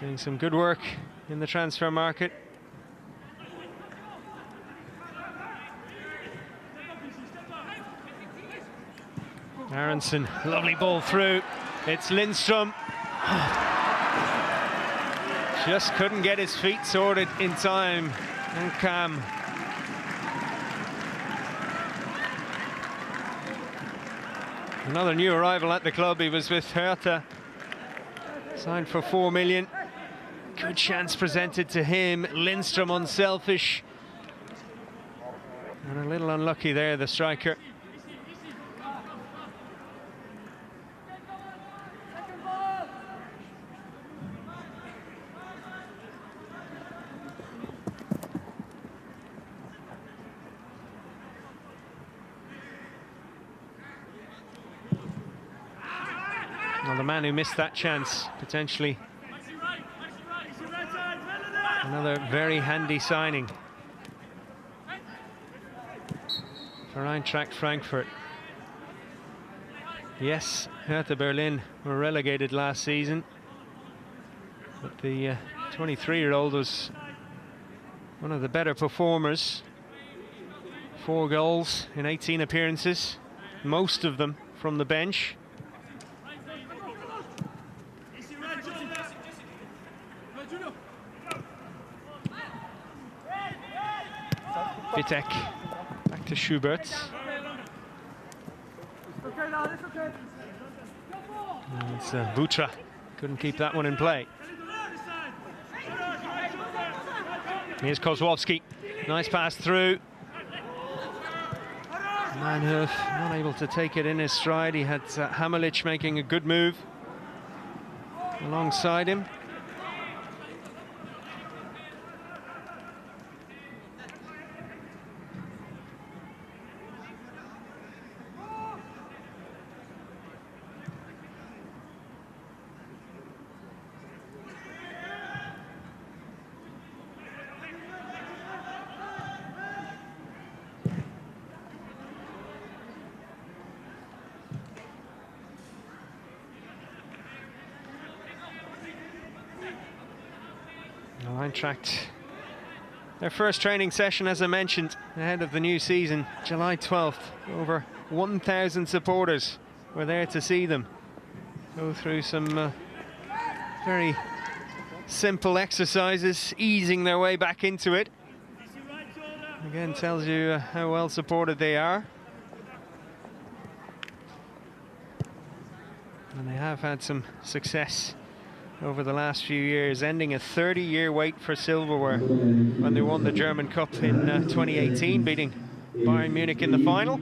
doing some good work in the transfer market. Aronson, lovely ball through. It's Lindström. Just couldn't get his feet sorted in time. And Cam. Another new arrival at the club. He was with Hertha. Signed for 4 million. Good chance presented to him. Lindström unselfish. And a little unlucky there, the striker. Well, the man who missed that chance, potentially another very handy signing for Eintracht Frankfurt. Yes, Hertha Berlin were relegated last season, but the 23-year-old was one of the better performers. 4 goals in 18 appearances, most of them from the bench. Wittek, back to Schubert. And it's 𝗓𝗓𝗘𝗘𝗘𝗥, couldn't keep that one in play. Here's Kozłowski, nice pass through. Manhoef not able to take it in his stride. He had 𝗩𝗢𝗟𝗚𝗚𝗡𝗘𝗘𝗥 making a good move alongside him. Eintracht, their first training session, as I mentioned, ahead of the new season, July 12th. Over 1,000 supporters were there to see them go through some very simple exercises, easing their way back into it. Again, tells you how well supported they are. And they have had some success over the last few years, ending a 30-year wait for silverware when they won the German Cup in 2018, beating Bayern Munich in the final.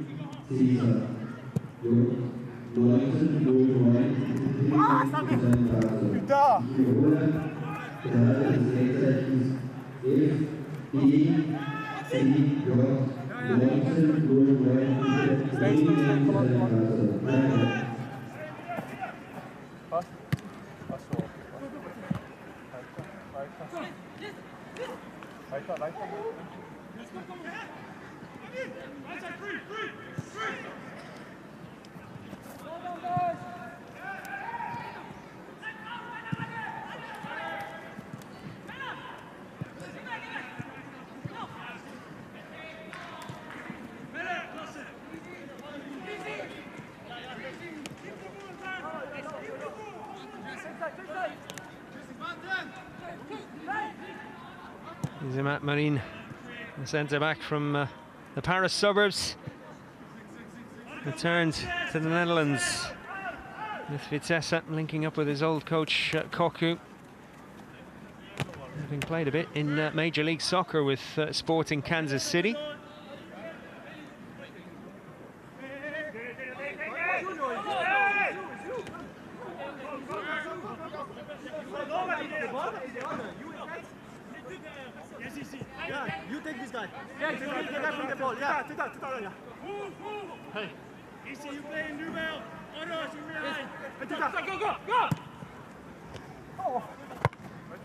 𝗔𝗕𝗢𝗡𝗘𝗘𝗘𝗥, the centre back from the Paris suburbs, returned to the Netherlands with Vitesse, linking up with his old coach 𝗩𝗢𝗚𝗚𝗚, having played a bit in Major League Soccer with Sporting Kansas City. You take this guy. Yeah, you take the guy from the ball. Yeah, take that. Hey. Easy, you play in duel. Others, you behind. Go. Oh. Wait.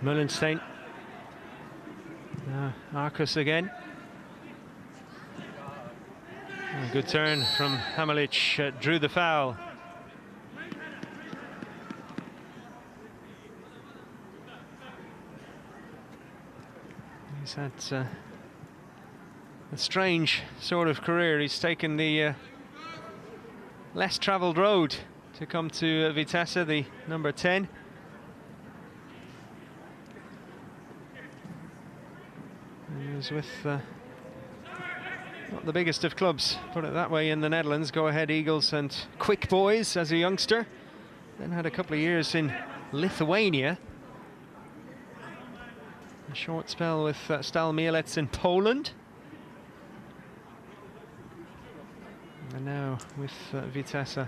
Mullenstein. Marcus again. A good turn from Hamalic, drew the foul. He's had a strange sort of career. He's taken the less travelled road to come to Vitesse, the number 10. He was with not the biggest of clubs, put it that way, in the Netherlands. Go Ahead Eagles and Quick Boys as a youngster. Then had a couple of years in Lithuania. A short spell with Stal Mielec in Poland. And now with Vitesse.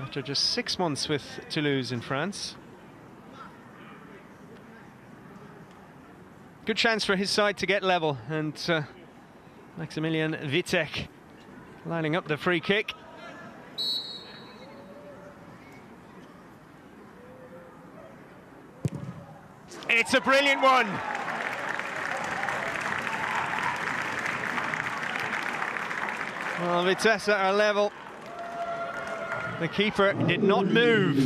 After just 6 months with Toulouse in France. Good chance for his side to get level, and Maximilian Wittek lining up the free kick. It's a brilliant one. Well, Vitesse are level. The keeper did not move.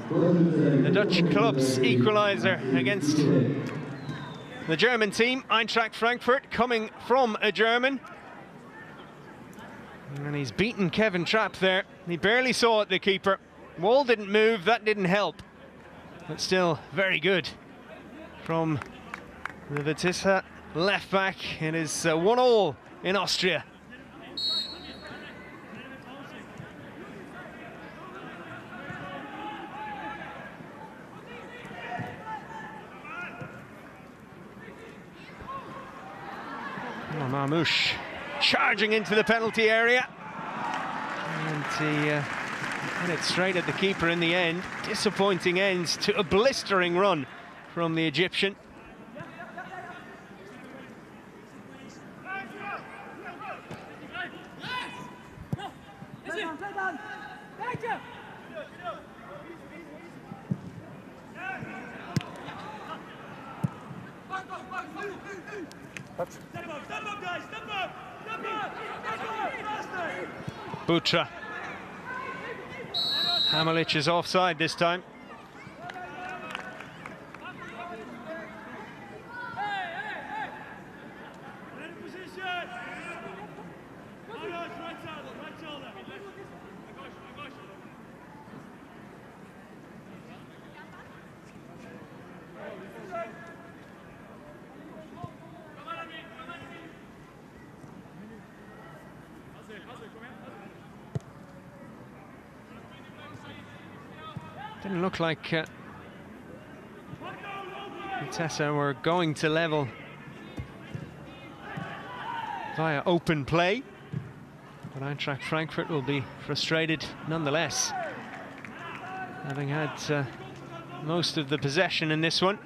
The Dutch club's equaliser against the German team, Eintracht Frankfurt, coming from a German. And he's beaten Kevin Trapp there. He barely saw it, the keeper. Wall didn't move, that didn't help. But still very good from the Vitesse left back. It is 1-1 in Austria. Marmouche charging into the penalty area, and he hit it straight at the keeper in the end. Disappointing end to a blistering run from the Egyptian. Butra. Hamalic is offside this time. Didn't look like Vitesse were going to level via open play, but Eintracht Frankfurt will be frustrated nonetheless, having had most of the possession in this one.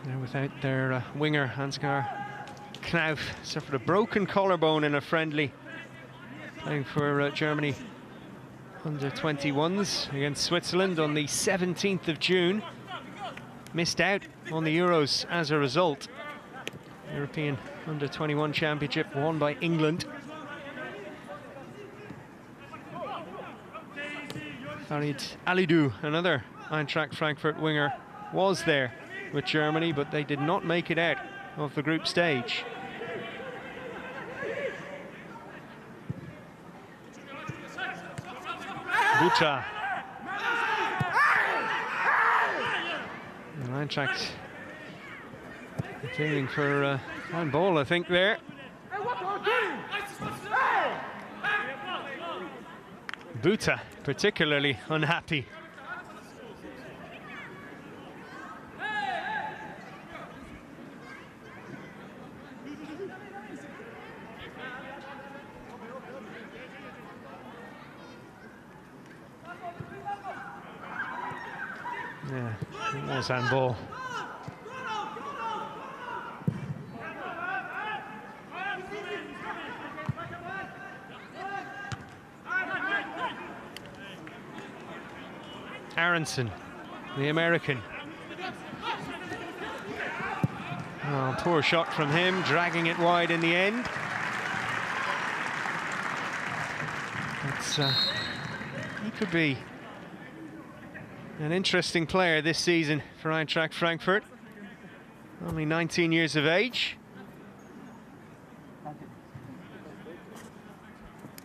Now without their winger, 𝗔𝗕𝗢𝗚𝗘𝗘𝗘𝗥 suffered a broken collarbone in a friendly playing for Germany under 21s against Switzerland on the 17th of June. Missed out on the Euros as a result. European under 21 championship won by England. Farid Alidou, another Eintracht Frankfurt winger, was there with Germany, but they did not make it out of the group stage. 𝗔𝗕𝗢𝗚𝗘𝗘𝗘𝗥. And Eintracht continuing for handball, I think, there. 𝗔𝗕𝗢𝗚𝗘𝗘𝗘𝗥 particularly unhappy. Yeah, it was handball. Aronson, the American. Oh, poor shot from him, dragging it wide in the end. But he could be an interesting player this season for Eintracht Frankfurt. Only 19 years of age.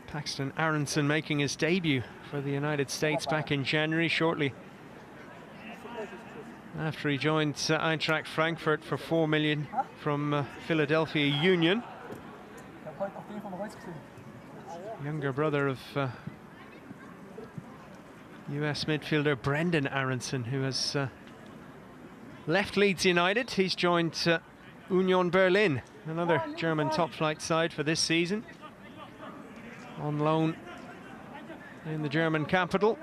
Paxton Aronson making his debut for the United States back in January, shortly after he joined Eintracht Frankfurt for $4 million from Philadelphia Union. Younger brother of US midfielder Brendan Aronson, who has left Leeds United. He's joined Union Berlin, another German top-flight side for this season, on loan in the German capital.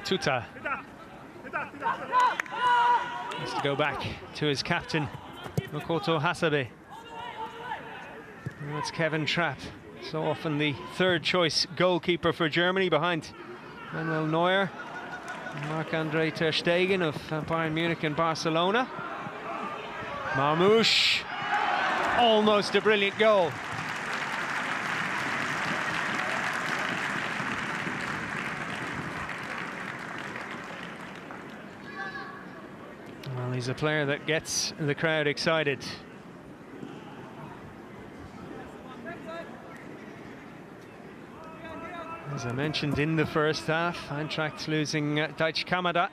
Tuta has to go back to his captain, Makoto Hasebe. And that's Kevin Trapp, so often the third choice goalkeeper for Germany behind Manuel Neuer and Marc-Andre ter Stegen of Bayern Munich and Barcelona. Marmoush, almost a brilliant goal. Well, he's a player that gets the crowd excited. As I mentioned in the first half, Eintracht losing 𝗔𝗕𝗢𝗚𝗘𝗘𝗘𝗥.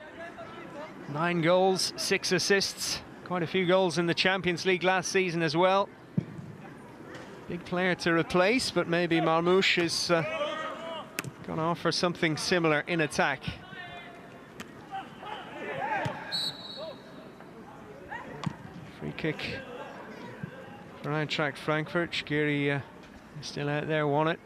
9 goals, 6 assists, quite a few goals in the Champions League last season as well. Big player to replace, but maybe Marmoush is going to offer something similar in attack. Free kick for Eintracht Frankfurt. 𝗔𝗕𝗢𝗚𝗘𝗘𝗘𝗥 still out there, won it.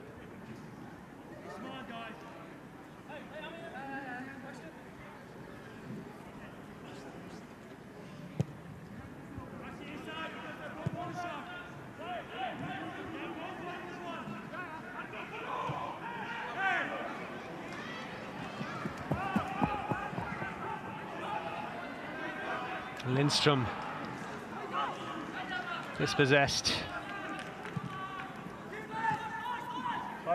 Lindstrom dispossessed.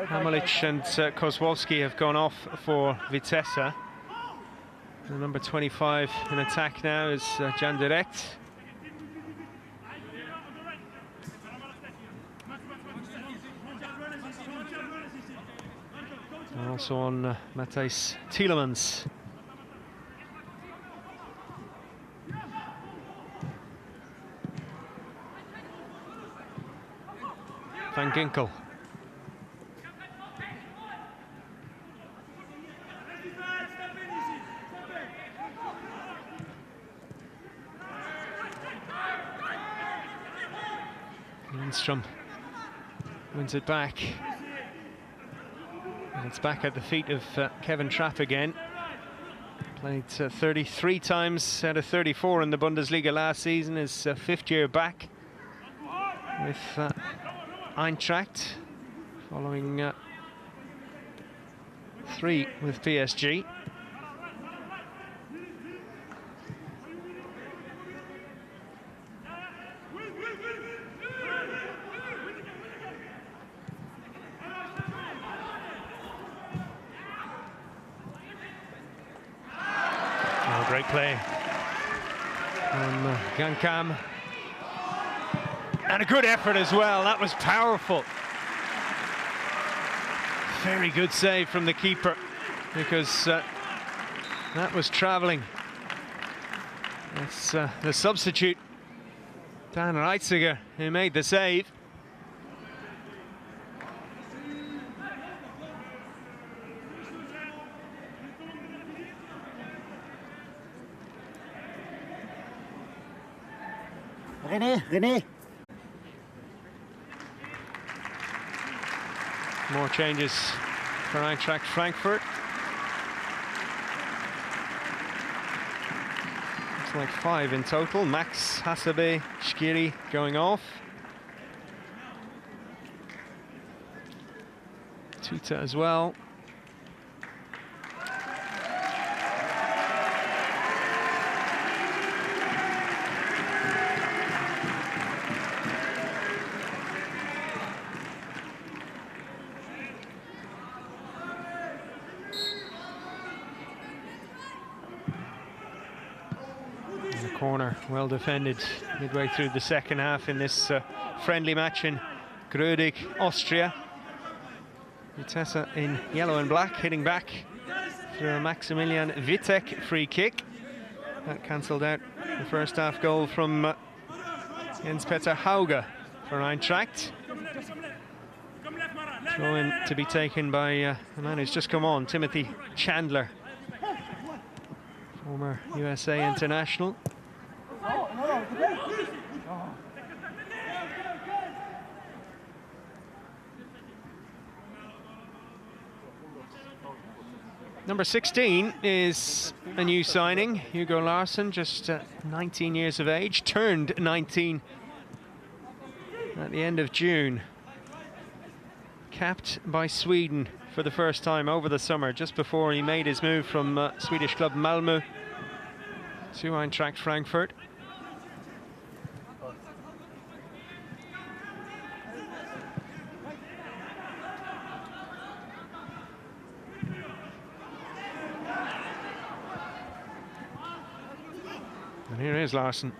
Hamalic and Kozłowski have gone off for Vitesse. The number 25 in attack now is 𝗔𝗕𝗢𝗚𝗘𝗘𝗥. And also on Matthijs Tielemans. Van Ginkel. Lindstrom wins it back. And it's back at the feet of Kevin Trapp again. Played 33 times out of 34 in the Bundesliga last season. His fifth year back with Eintracht, following 3 with PSG. Oh, great play from 𝗔𝗕𝗢𝗡𝗚𝗡𝗏. And a good effort as well. That was powerful. Very good save from the keeper, because that was travelling. It's the substitute, 𝗩𝗢𝗟𝗚𝗚𝗚𝗏, who made the save. René. More changes for Eintracht Frankfurt. Looks like 5 in total. Max, Hasebe, Shqiri going off. Tuta as well. Corner well defended midway through the second half in this friendly match in Grödig, Austria. Vitesse in yellow and black, hitting back through a Maximilian Wittek free kick. That cancelled out the first half goal from Jens-Peter Hauge for Eintracht. Throw in to be taken by a man who's just come on, Timothy Chandler, former USA international. Number 16 is a new signing, Hugo Larsson, just 19 years of age, turned 19 at the end of June. Capped by Sweden for the first time over the summer, just before he made his move from Swedish club Malmö to Eintracht Frankfurt. And here is Larsson.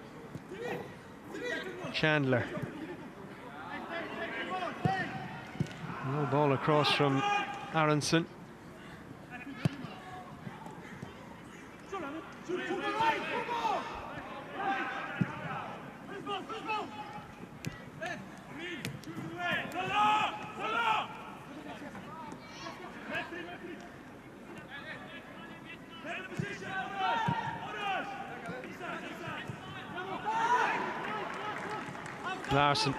Chandler. No ball across from Aronson. Larsson.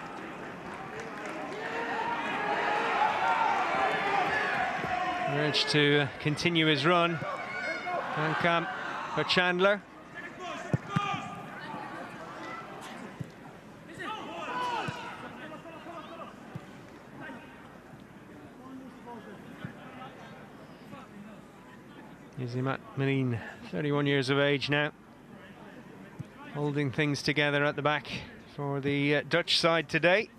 Urged to continue his run. 𝗔𝗕𝗢𝗚𝗏𝗏 for Chandler. Izimat Marin, 31 years of age now, holding things together at the back for the Dutch side today.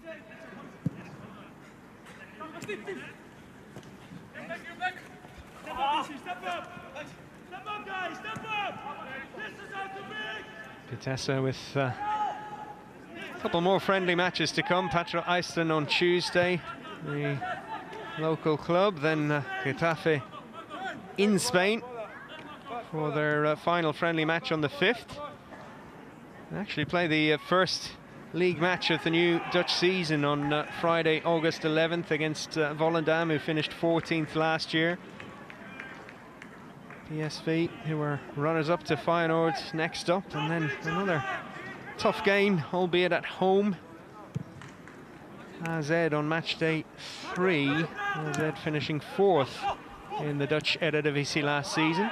Vitesse with a couple more friendly matches to come. Patro Iceland on Tuesday, the local club, then Getafe in Spain for their final friendly match on the 5th. They actually play the first league match of the new Dutch season on Friday, August 11th against Volendam, who finished 14th last year. PSV, who were runners-up to Feyenoord, next up, and then another tough game, albeit at home. AZ on match day 3, AZ finishing 4th in the Dutch Eredivisie last season.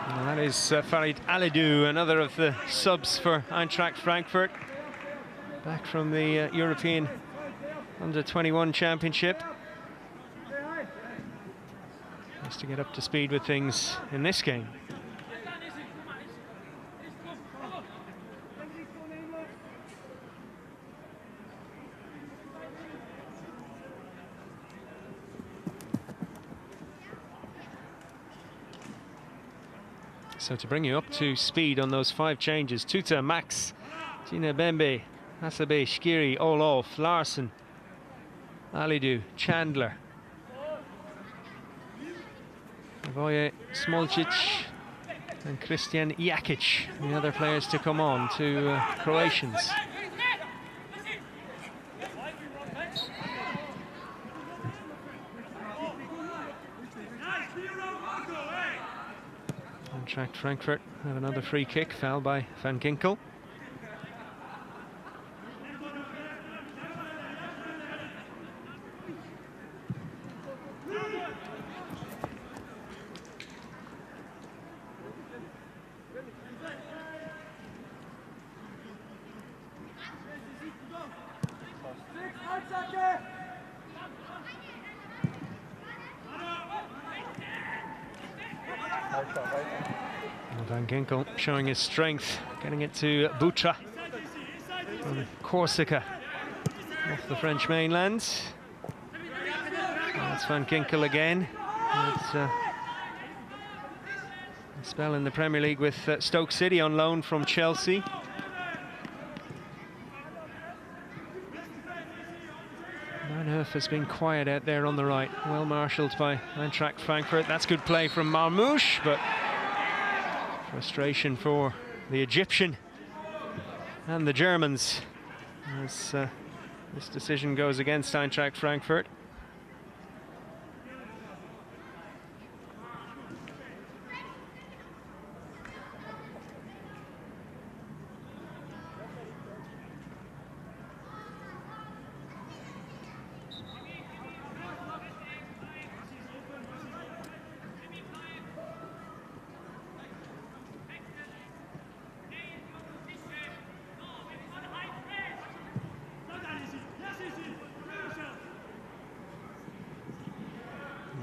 And that is 𝗩𝗢𝗟𝗚𝗓, another of the subs for Eintracht Frankfurt, back from the European Under-21 Championship. Has to get up to speed with things in this game. So to bring you up to speed on those 5 changes: Tuta, Max, Ginebembe, Hasebe, Shkiri, Olof, Larsen, Alidu, Chandler, Voje, Smolcic and Christian Jakic, the other players to come on, to Croatians. Eintracht Frankfurt have another free kick, foul by Van Ginkel. Van Ginkel showing his strength, getting it to 𝗔𝗕𝗘𝗘𝗘𝗥 from Corsica, off the French mainland. That's Van Ginkel again. It's a spell in the Premier League with Stoke City on loan from Chelsea. Manhoef has been quiet out there on the right, well marshalled by Eintracht Frankfurt. That's good play from Marmoush, but frustration for the Egyptian and the Germans as this decision goes against Eintracht Frankfurt.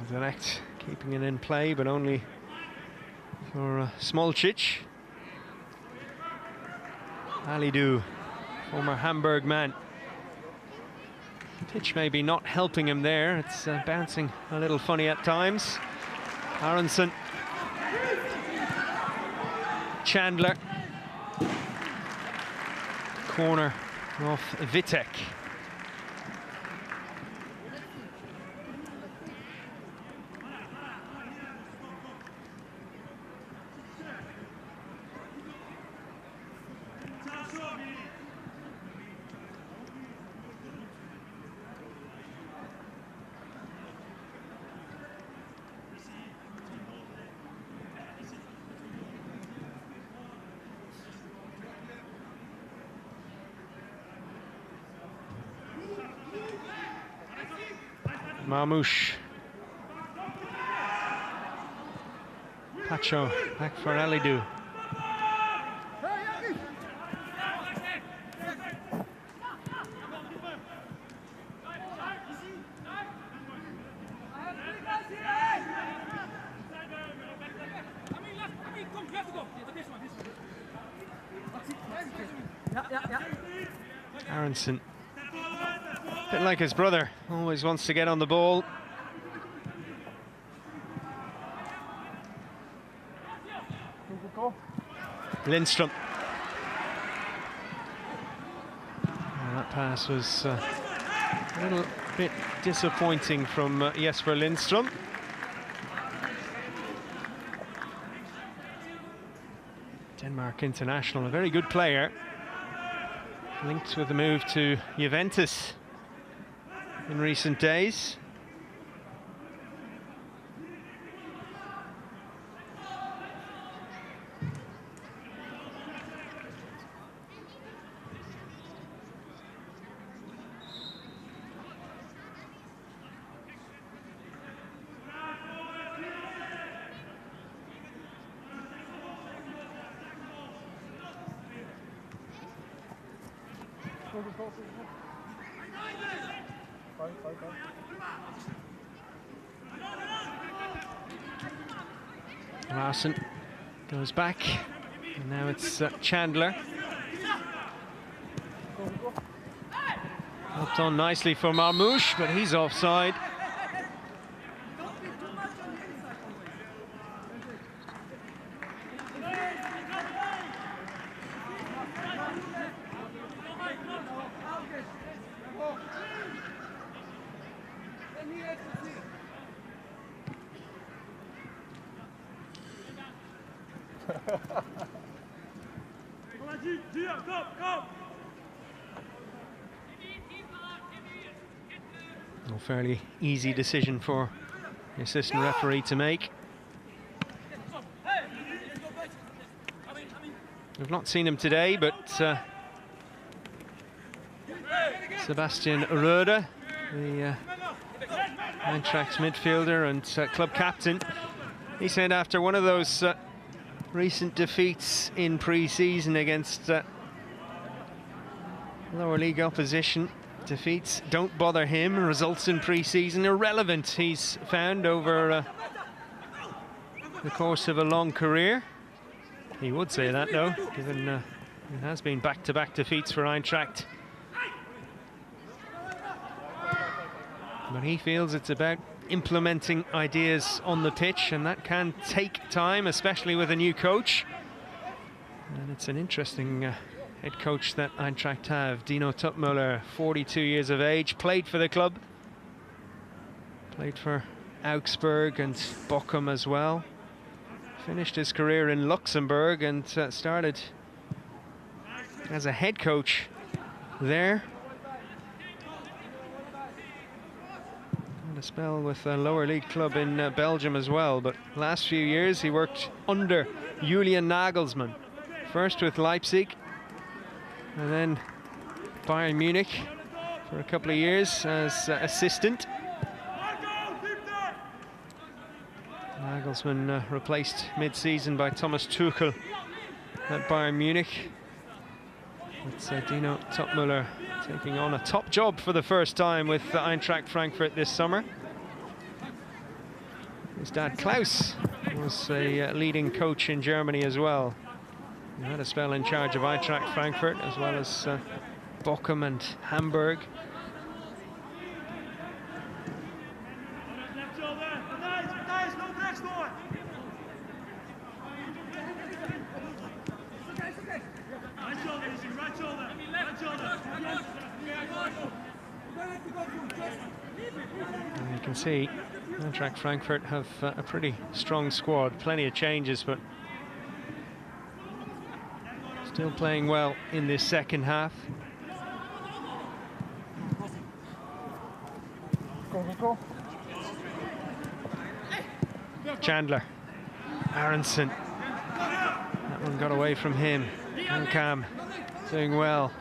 Direct keeping it in play, but only for Smolcic. Alidu, former Hamburg man. Pitch maybe not helping him there. It's bouncing a little funny at times. Aronson. Chandler. Corner off Vitek. Marmoush. Pacho back for Alidu. Aronson. A bit like his brother, always wants to get on the ball. Lindström. Well, that pass was a little bit disappointing from Jesper Lindström. Denmark international, a very good player. Linked with the move to Juventus in recent days. Larsen goes back, and now it's Chandler. Helped on nicely for Marmouche, but he's offside. A fairly easy decision for the assistant referee to make. We've not seen him today, but Sebastian Röder, the Eintracht midfielder and club captain, he said after one of those recent defeats in pre-season against lower league opposition, defeats don't bother him. Results in pre-season irrelevant, he's found, over the course of a long career. He would say that, though, given it has been back-to-back defeats for Eintracht. But he feels it's about implementing ideas on the pitch, and that can take time, especially with a new coach. And it's an interesting head coach that Eintracht have. Dino Tuppmöller, 42 years of age, played for the club. Played for Augsburg and Bochum as well. Finished his career in Luxembourg and started as a head coach there. And a spell with a lower league club in Belgium as well, but last few years he worked under Julian Nagelsmann. First with Leipzig, and then Bayern Munich for a couple of years as assistant. Nagelsmann replaced mid-season by Thomas Tuchel at Bayern Munich. It's Dino Tuppmöller taking on a top job for the first time with Eintracht Frankfurt this summer. His dad Klaus was a leading coach in Germany as well. He had a spell in charge of Eintracht Frankfurt as well as Bochum and Hamburg. And you can see Eintracht Frankfurt have a pretty strong squad, plenty of changes, but still playing well in this second half. Chandler, Aronson, that one got away from him. Ankam doing well.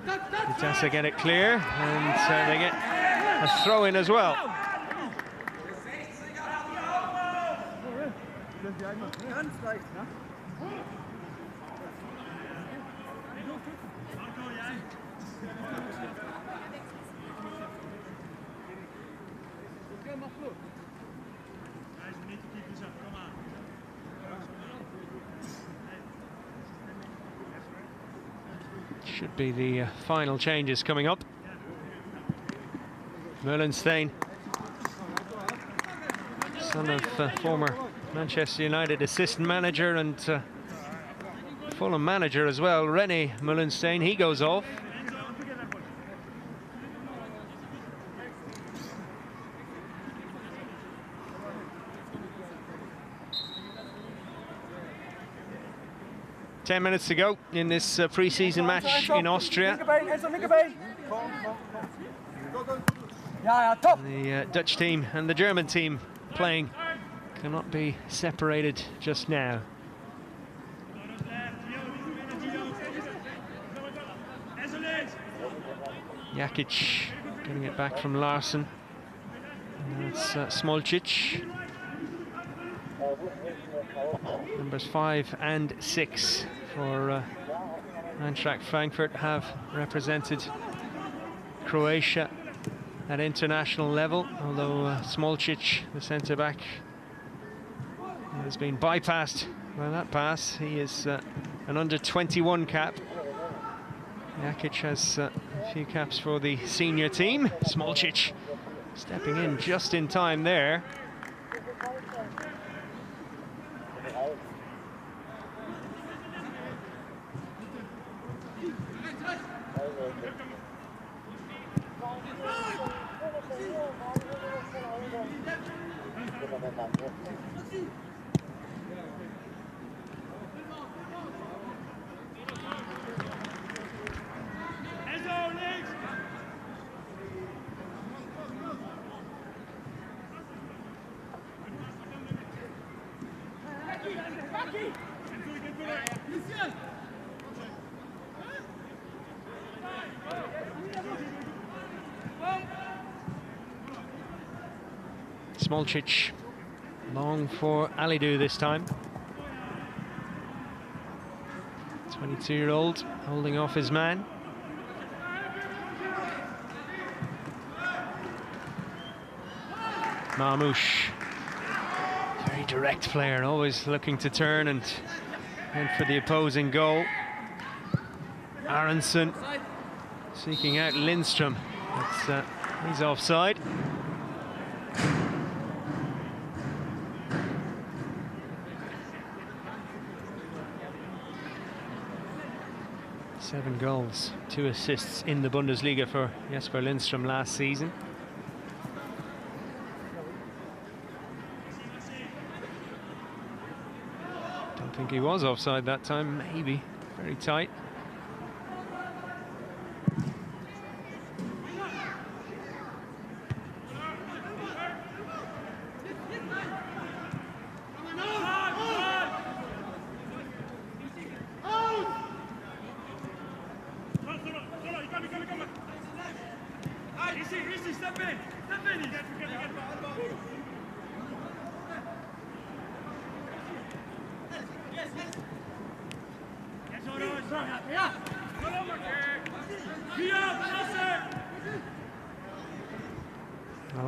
Vitesse get it clear, and they get a throw in as well. Should be the final changes coming up. 𝗩𝗢𝗟𝗡𝗘𝗘𝗘𝗥, son of former Manchester United assistant manager and Fulham manager as well, René 𝗩𝗢𝗟𝗡𝗘𝗘𝗥. He goes off. Ten minutes to go in this pre-season match in Austria. The Dutch team and the German team playing cannot be separated just now. Jakic getting it back from Larsson. And that's 𝗔𝗕𝗢𝗘𝗘𝗘𝗥. Numbers 5 and 6 for Eintracht Frankfurt have represented Croatia at international level, although 𝗔𝗕𝗢𝗘𝗘𝗘𝗥, the centre-back, has been bypassed by that pass. He is an under-21 cap. Jakic has a few caps for the senior team. 𝗔𝗕𝗢𝗘𝗘𝗘𝗥 stepping in just in time there. 𝗔𝗕𝗢𝗘𝗘𝗥, long for Alidou this time. 22-year-old holding off his man. Marmoush, very direct player, always looking to turn and for the opposing goal. Aronson seeking out Lindström, but he's offside. Seven goals, 2 assists in the Bundesliga for Jesper Lindström last season. Don't think he was offside that time, maybe. Very tight.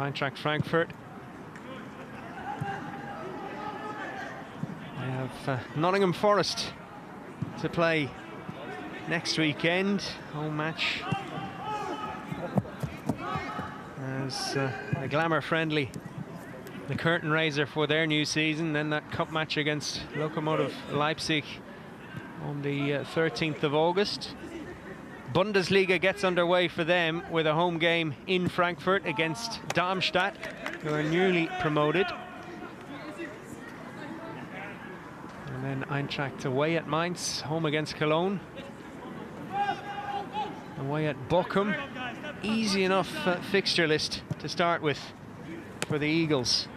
Eintracht Frankfurt, they have Nottingham Forest to play next weekend, home match as a glamour friendly, the curtain raiser for their new season. Then that cup match against Lokomotiv Leipzig on the 13th of August. Bundesliga gets underway for them with a home game in Frankfurt against Darmstadt, who are newly promoted. And then Eintracht away at Mainz, home against Cologne. Away at Bochum. Easy enough fixture list to start with for the Eagles.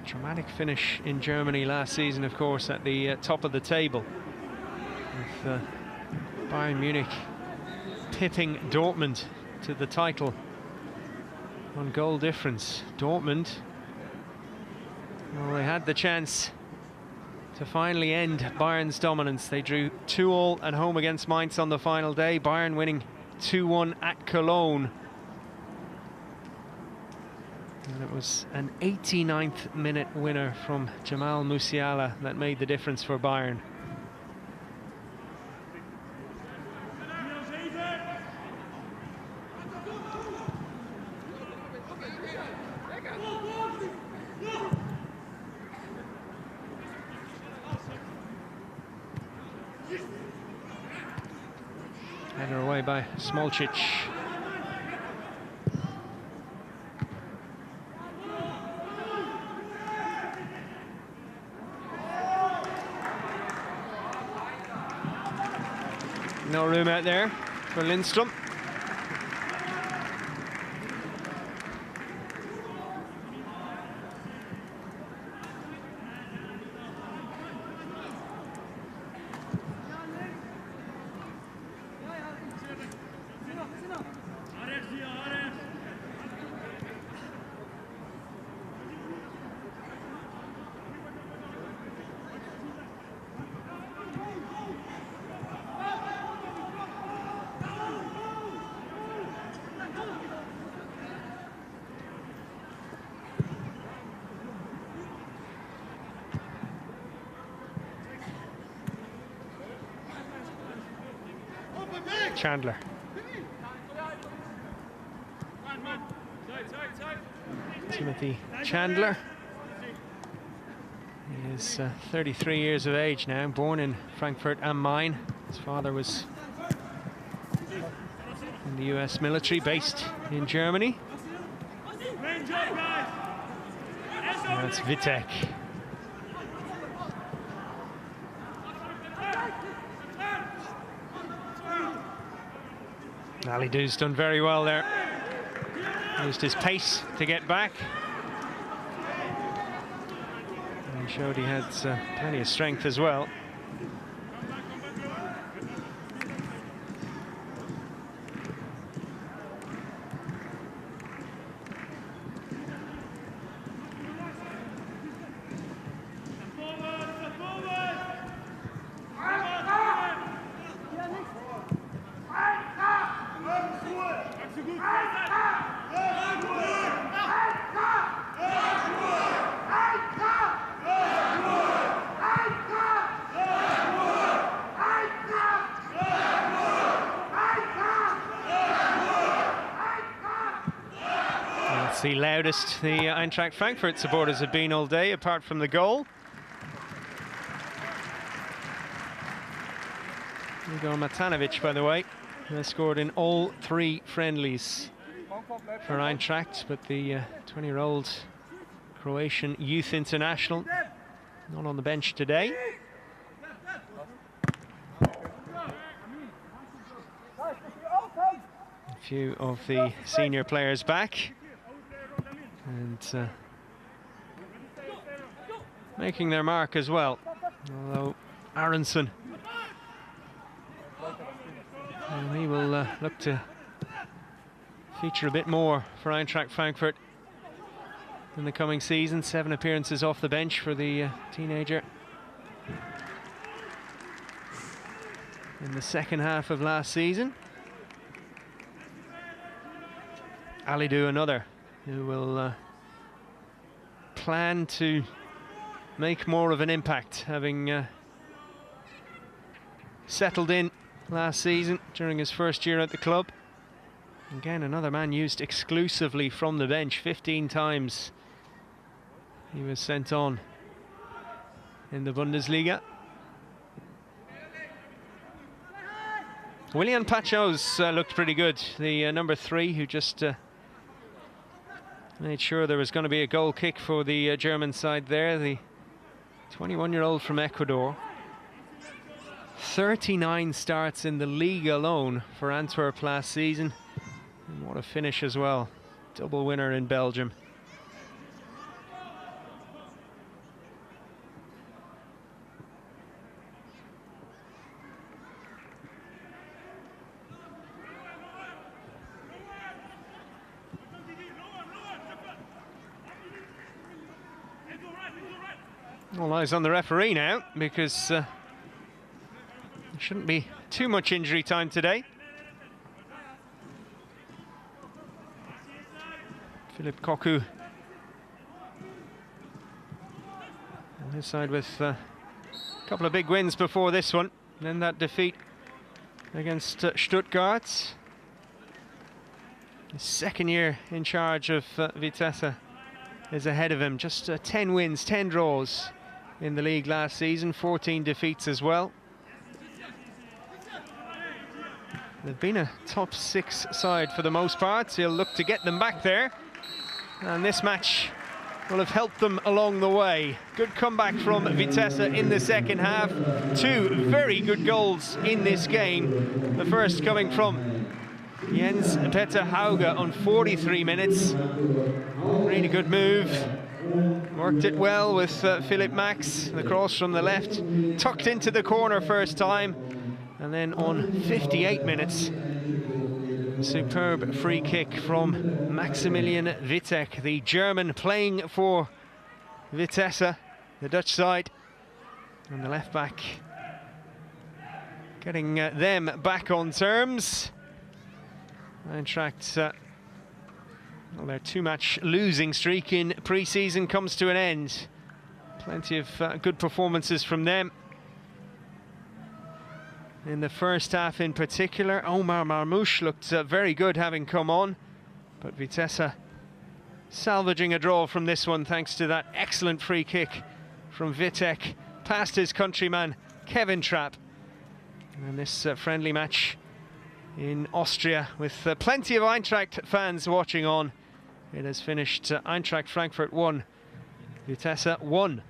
Dramatic finish in Germany last season, of course, at the top of the table, with Bayern Munich pipping Dortmund to the title on goal difference. Dortmund, well, they had the chance to finally end Bayern's dominance. They drew 2-2 at home against Mainz on the final day. Bayern winning 2-1 at Cologne. And it was an 89th minute winner from Jamal Musiala that made the difference for Bayern. away by 𝗔𝗕𝗡𝗘𝗘𝗥. No room out there for Lindström. Chandler. Timothy Chandler. He is 33 years of age now, born in Frankfurt am Main. His father was in the US military, based in Germany. That's Vitesse. 𝗩𝗢𝗟𝗚𝗚's done very well there. Used his pace to get back. And he showed he had plenty of strength as well. That's the loudest the Eintracht Frankfurt supporters have been all day, apart from the goal. 𝗩𝗢𝗟𝗚𝗚𝗏, by the way, has scored in all 3 friendlies for Eintracht, but the 20-year-old Croatian youth international not on the bench today. A few of the senior players back and making their mark as well, although Aronson, he will look to feature a bit more for Eintracht Frankfurt in the coming season. 7 appearances off the bench for the teenager in the second half of last season. Alidu, another who will plan to make more of an impact, having settled in last season during his first year at the club. Again, another man used exclusively from the bench. 15 times he was sent on in the Bundesliga. Willian Pachos looked pretty good, the number 3, who just made sure there was going to be a goal kick for the German side there. The 21-year-old from Ecuador. 39 starts in the league alone for Antwerp last season. And what a finish as well. Double winner in Belgium. All eyes on the referee now, because there shouldn't be too much injury time today. Philip Cocu on his side with a couple of big wins before this one, and then that defeat against Stuttgart. His second year in charge of Vitesse is ahead of him. Just 10 wins, 10 draws in the league last season, 14 defeats as well. They've been a top 6 side for the most part, so he'll look to get them back there. And this match will have helped them along the way. Good comeback from Vitesse in the second half. 2 very good goals in this game. The first coming from 𝗩𝗢𝗟𝗚𝗘𝗘𝗥 on 43 minutes. Really good move. Worked it well with Philippe Max. The cross from the left, tucked into the corner first time. And then on 58 minutes, a superb free kick from Maximilian Wittek, the German playing for Vitesse, the Dutch side. And the left back getting them back on terms. Eintracht, well, their 2-match losing streak in pre-season comes to an end. Plenty of good performances from them. In the first half in particular, Omar Marmoush looked very good having come on. But Vitesse salvaging a draw from this one thanks to that excellent free kick from Wittek past his countryman Kevin Trapp. And this friendly match in Austria with plenty of Eintracht fans watching on. It has finished Eintracht Frankfurt 1, Vitesse 1.